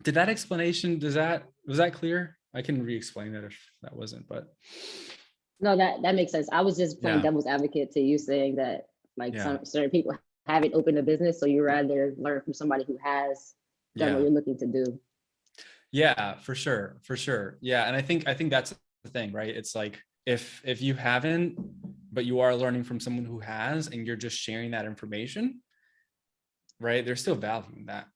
Speaker 3: Did that explanation, was that clear? I can re-explain that if that wasn't, but.
Speaker 2: No, that makes sense. I was just playing devil's advocate to you, saying that like some certain people haven't opened a business, so you rather learn from somebody who has done what you're looking to do.
Speaker 3: Yeah, for sure. Yeah, and I think that's the thing, right? It's like if you haven't, but you are learning from someone who has, and you're just sharing that information, right? There's still value in that.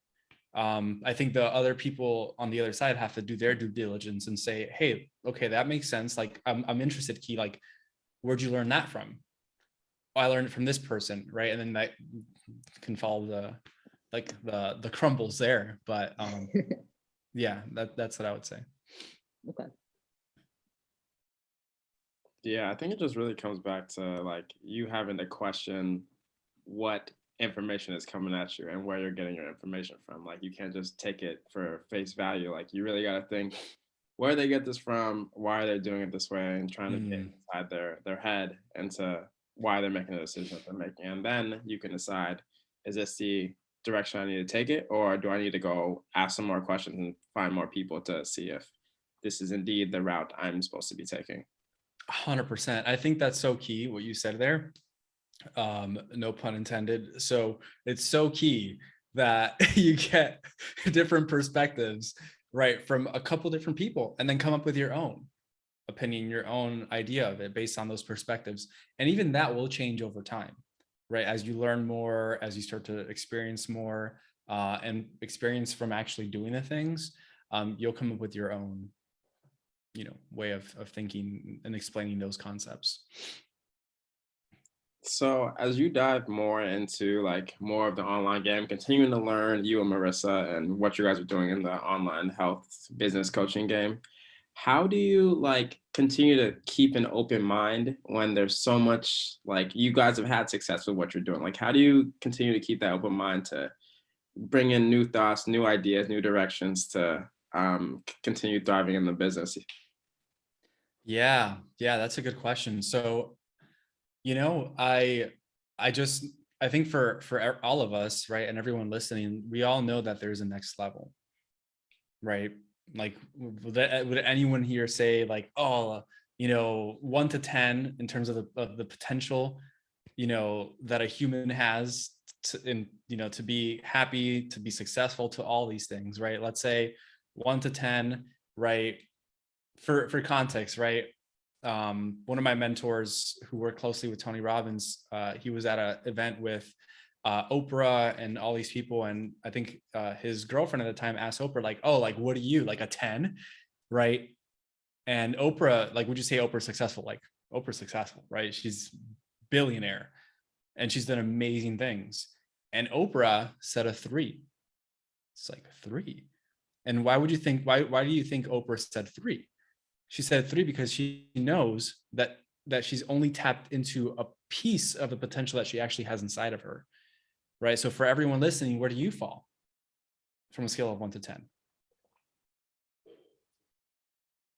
Speaker 3: I think the other people on the other side have to do their due diligence and say, hey, okay, that makes sense. Like I'm interested, Key, like, where'd you learn that from? Oh, I learned it from this person, right? And then that can follow the crumbles there. But yeah, that's what I would say.
Speaker 2: Okay.
Speaker 1: Yeah, I think it just really comes back to like you having to question what information is coming at you and where you're getting your information from. Like you can't just take it for face value. Like you really got to think where they get this from, why are they doing it this way, and trying to get inside their head into why they're making the decisions they're making. And then you can decide, is this the direction I need to take it, or do I need to go ask some more questions and find more people to see if this is indeed the route I'm supposed to be taking?
Speaker 3: 100%. I think that's so key what you said there. No pun intended. So it's so key that you get different perspectives, right, from a couple different people, and then come up with your own opinion, your own idea of it based on those perspectives. And even that will change over time, right? As you learn more, as you start to experience more, and experience from actually doing the things, you'll come up with your own, way of thinking and explaining those concepts.
Speaker 1: So as you dive more into like more of the online game, continuing to learn, you and Marissa, and what you guys are doing in the online health business coaching game, how do you like continue to keep an open mind when there's so much, like you guys have had success with what you're doing? Like how do you continue to keep that open mind to bring in new thoughts, new ideas, new directions to continue thriving in the business?
Speaker 3: Yeah, that's a good question. So I think for all of us, right, and everyone listening, we all know that there's a next level, right? Like, would anyone here say like, oh, 1 to 10 in terms of the potential, that a human has to be happy, to be successful, to all these things, right? Let's say 1 to 10, right? for context, right? One of my mentors who worked closely with Tony Robbins, he was at an event with Oprah and all these people, and I think his girlfriend at the time asked Oprah, like, "Oh, like, what are you, like a 10?" Right? And Oprah, like, would you say Oprah's successful? Like, Oprah's successful, right? She's billionaire and she's done amazing things. And Oprah said a 3. It's like 3. And why would you think, why do you think Oprah said 3? She said 3 because she knows that she's only tapped into a piece of the potential that she actually has inside of her, right? So for everyone listening, where do you fall from a scale of 1 to 10?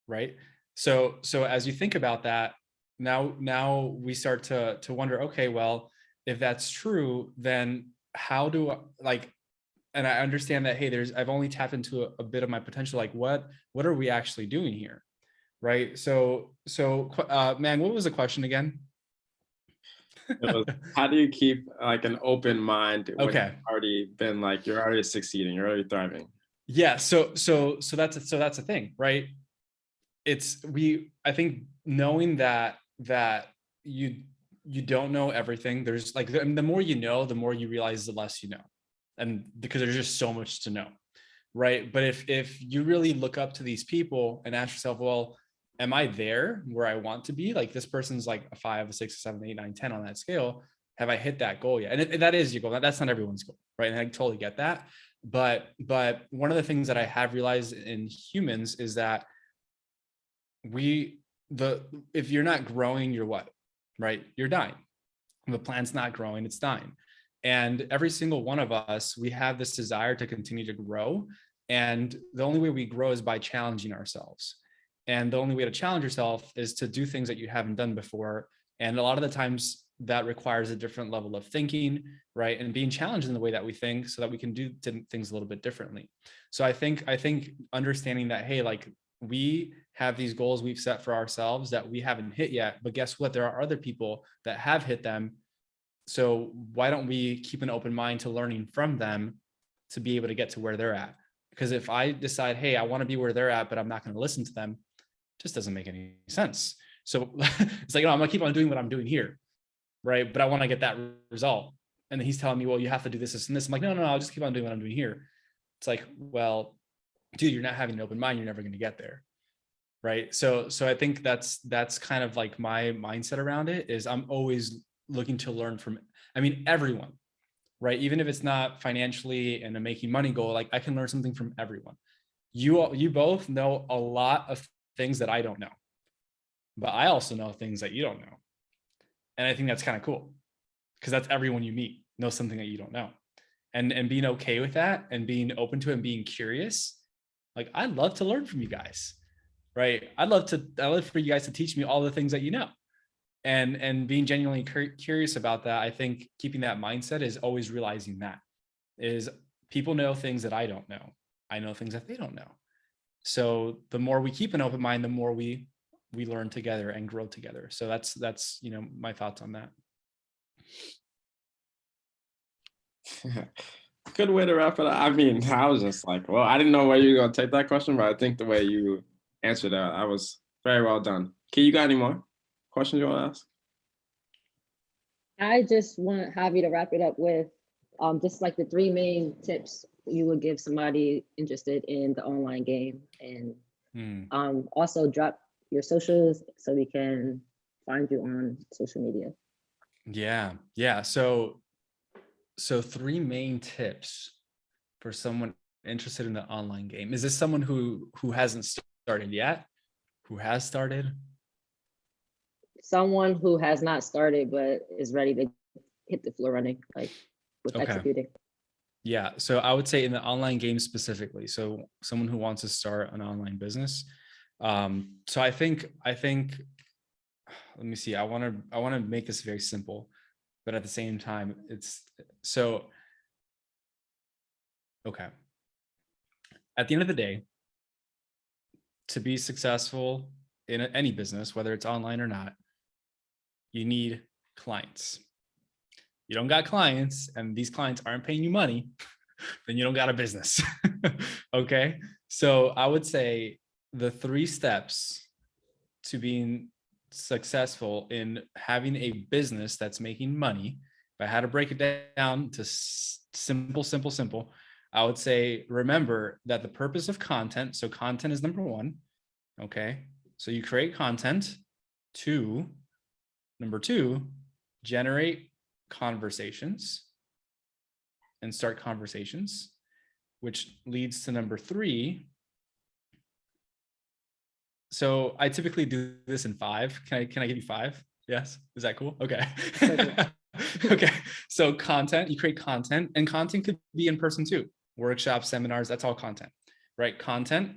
Speaker 3: Right? So as you think about that, now we start to wonder, okay, well, if that's true, then how do I, like, and I understand that, hey, I've only tapped into a bit of my potential. Like, what are we actually doing here? Right? So Mang, what was the question again?
Speaker 1: It was, how do you keep like an open mind when
Speaker 3: Okay.
Speaker 1: you've already been like, you're already succeeding, you're already thriving?
Speaker 3: Yeah. So that's a thing, right? I think knowing that you don't know everything. There's like, the more you know, the more you realize the less you know. And because there's just so much to know. Right. But if you really look up to these people and ask yourself, well, am I there where I want to be? Like, this person's like a 5, a 6, a 7, 8, 9, 10 on that scale. Have I hit that goal yet? And that is your goal. That's not everyone's goal, right? And I totally get that. But one of the things that I have realized in humans is that if you're not growing, you're what? Right? You're dying. The plant's not growing, it's dying. And every single one of us, we have this desire to continue to grow. And the only way we grow is by challenging ourselves. And the only way to challenge yourself is to do things that you haven't done before. And a lot of the times that requires a different level of thinking, right? And being challenged in the way that we think so that we can do things a little bit differently. So I think understanding that, hey, like, we have these goals we've set for ourselves that we haven't hit yet, but guess what? There are other people that have hit them. So why don't we keep an open mind to learning from them to be able to get to where they're at? Because if I decide, hey, I want to be where they're at, but I'm not going to listen to them, it just doesn't make any sense. So it's like, I'm going to keep on doing what I'm doing here, right? But I want to get that result. And then he's telling me, well, you have to do this, this, and this. I'm like, no, I'll just keep on doing what I'm doing here. It's like, well, dude, you're not having an open mind. You're never going to get there. Right. So I think that's kind of like my mindset around it, is I'm always looking to learn from, everyone, right? Even if it's not financially and a making money goal, like, I can learn something from everyone. You both know a lot of things that I don't know, but I also know things that you don't know. And I think that's kind of cool, because that's everyone you meet knows something that you don't know. And being okay with that and being open to it and being curious. Like, I'd love to learn from you guys, right? I'd love for you guys to teach me all the things that you know. And being genuinely curious about that. I think keeping that mindset is always realizing that is, people know things that I don't know. I know things that they don't know. So the more we keep an open mind, the more we learn together and grow together. So that's my thoughts on that.
Speaker 1: Good way to wrap it up. I was just like, well, I didn't know where you were going to take that question, but I think the way you answered that, I was very well done. Can you got any more questions you want to ask?
Speaker 2: I just want Javi to wrap it up with just like the 3 main tips you would give somebody interested in the online game, and also drop your socials so we can find you on social media.
Speaker 3: Yeah. So 3 main tips for someone interested in the online game. Is this someone who hasn't started yet? Who has started?
Speaker 2: Someone who has not started but is ready to hit the floor running, like with executing.
Speaker 3: Yeah. So I would say in the online game specifically. So someone who wants to start an online business. So I think, let me see. I want to make this very simple, but at the same time, it's so, okay. At the end of the day, to be successful in any business, whether it's online or not, you need clients. You don't got clients and these clients aren't paying you money, then you don't got a business. Okay. So I would say the 3 steps to being successful in having a business that's making money, if I had to break it down to simple, I would say, remember that the purpose of content, so content is number 1. Okay. So you create content. Number 2, generate conversations and start conversations, which leads to number 3. So I typically do this in 5. Can I give you 5? Yes. Is that cool? Okay. Okay. So content, you create content, and content could be in person too. Workshops, seminars, that's all content, right? Content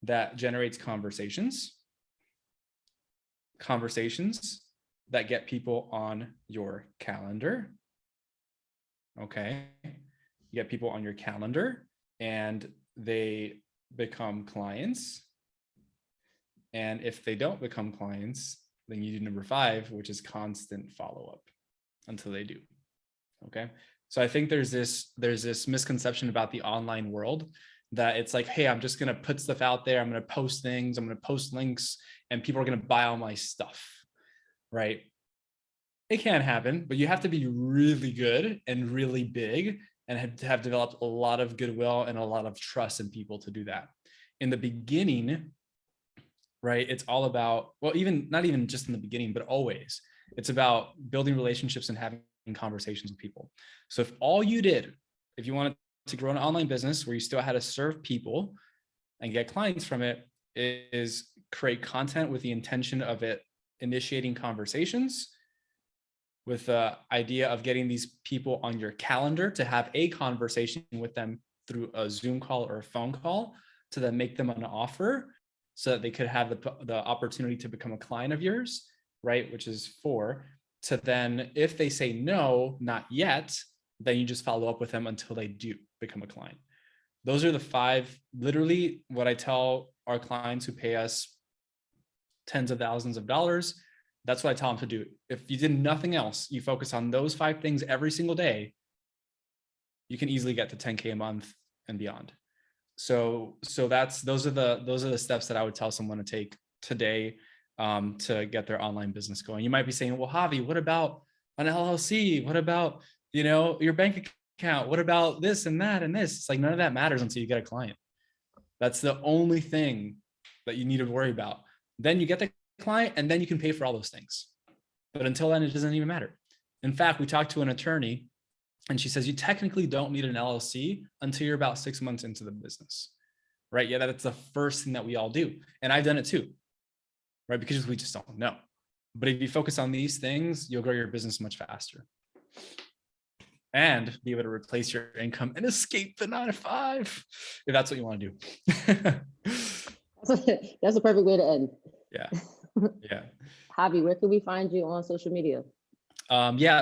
Speaker 3: that generates conversations that get people on your calendar. Okay. You get people on your calendar and they become clients. And if they don't become clients, then you do number 5, which is constant follow-up until they do. Okay. So I think there's this misconception about the online world that it's like, hey, I'm just going to put stuff out there. I'm going to post things. I'm going to post links and people are going to buy all my stuff. Right. It can happen, but you have to be really good and really big and have developed a lot of goodwill and a lot of trust in people to do that. In the beginning, right, it's all about, well, not even just in the beginning, but always, it's about building relationships and having conversations with people. So if all you did, if you wanted to grow an online business where you still had to serve people and get clients from it, is create content with the intention of it initiating conversations, with the idea of getting these people on your calendar to have a conversation with them through a Zoom call or a phone call, to then make them an offer so that they could have the opportunity to become a client of yours, right? Which is 4. To then, if they say no, not yet, then you just follow up with them until they do become a client. Those are the 5, literally what I tell our clients who pay us tens of thousands of dollars. That's what I tell them to do. If you did nothing else, you focus on those 5 things every single day, you can easily get to 10K a month and beyond. So those are the steps that I would tell someone to take today to get their online business going. You might be saying, well, Javi, what about an LLC? What about, your bank account? What about this and that and this? It's like, none of that matters until you get a client. That's the only thing that you need to worry about. Then you get the client and then you can pay for all those things. But until then, it doesn't even matter. In fact, we talked to an attorney and she says, you technically don't need an LLC until you're about 6 months into the business, right? Yeah, that's the first thing that we all do. And I've done it too, right? Because we just don't know. But if you focus on these things, you'll grow your business much faster and be able to replace your income and escape the 9-to-5, if that's what you want to do.
Speaker 2: That's a perfect way to end.
Speaker 3: Yeah. Yeah.
Speaker 2: Javi, where can we find you on social media?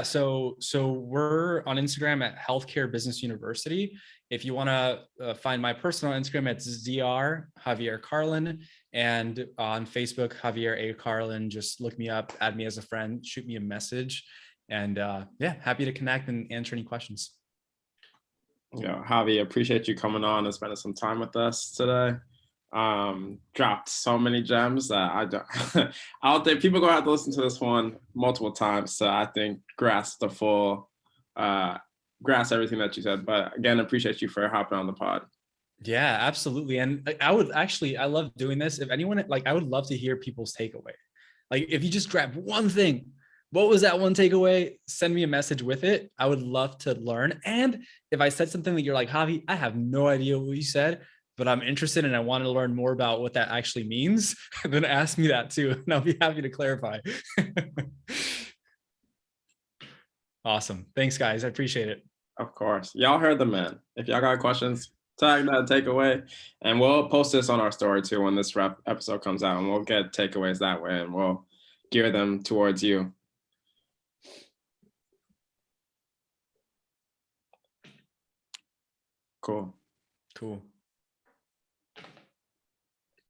Speaker 3: So we're on Instagram at Healthcare Business University. If you want to find my personal Instagram, it's ZR Javier Carlin, and on Facebook, Javier A. Carlin. Just look me up, add me as a friend, shoot me a message, and happy to connect and answer any questions.
Speaker 1: Yeah, Javi, appreciate you coming on and spending some time with us today. Dropped so many gems that I don't I don't think people are gonna have to listen to this one multiple times to, I think, grasp everything that you said. But again, appreciate you for hopping on the pod.
Speaker 3: Yeah, absolutely. And I love doing this. If anyone, I would love to hear people's takeaway. Like, if you just grab one thing, what was that one takeaway? Send me a message with it. I would love to learn. And if I said something that you're like, Javi, I have no idea what you said, but I'm interested and I want to learn more about what that actually means, then ask me that too, and I'll be happy to clarify. Awesome. Thanks, guys. I appreciate it.
Speaker 1: Of course. Y'all heard the man. If y'all got questions, tag that takeaway, and we'll post this on our story too when this episode comes out, and we'll get takeaways that way, and we'll gear them towards you. Cool.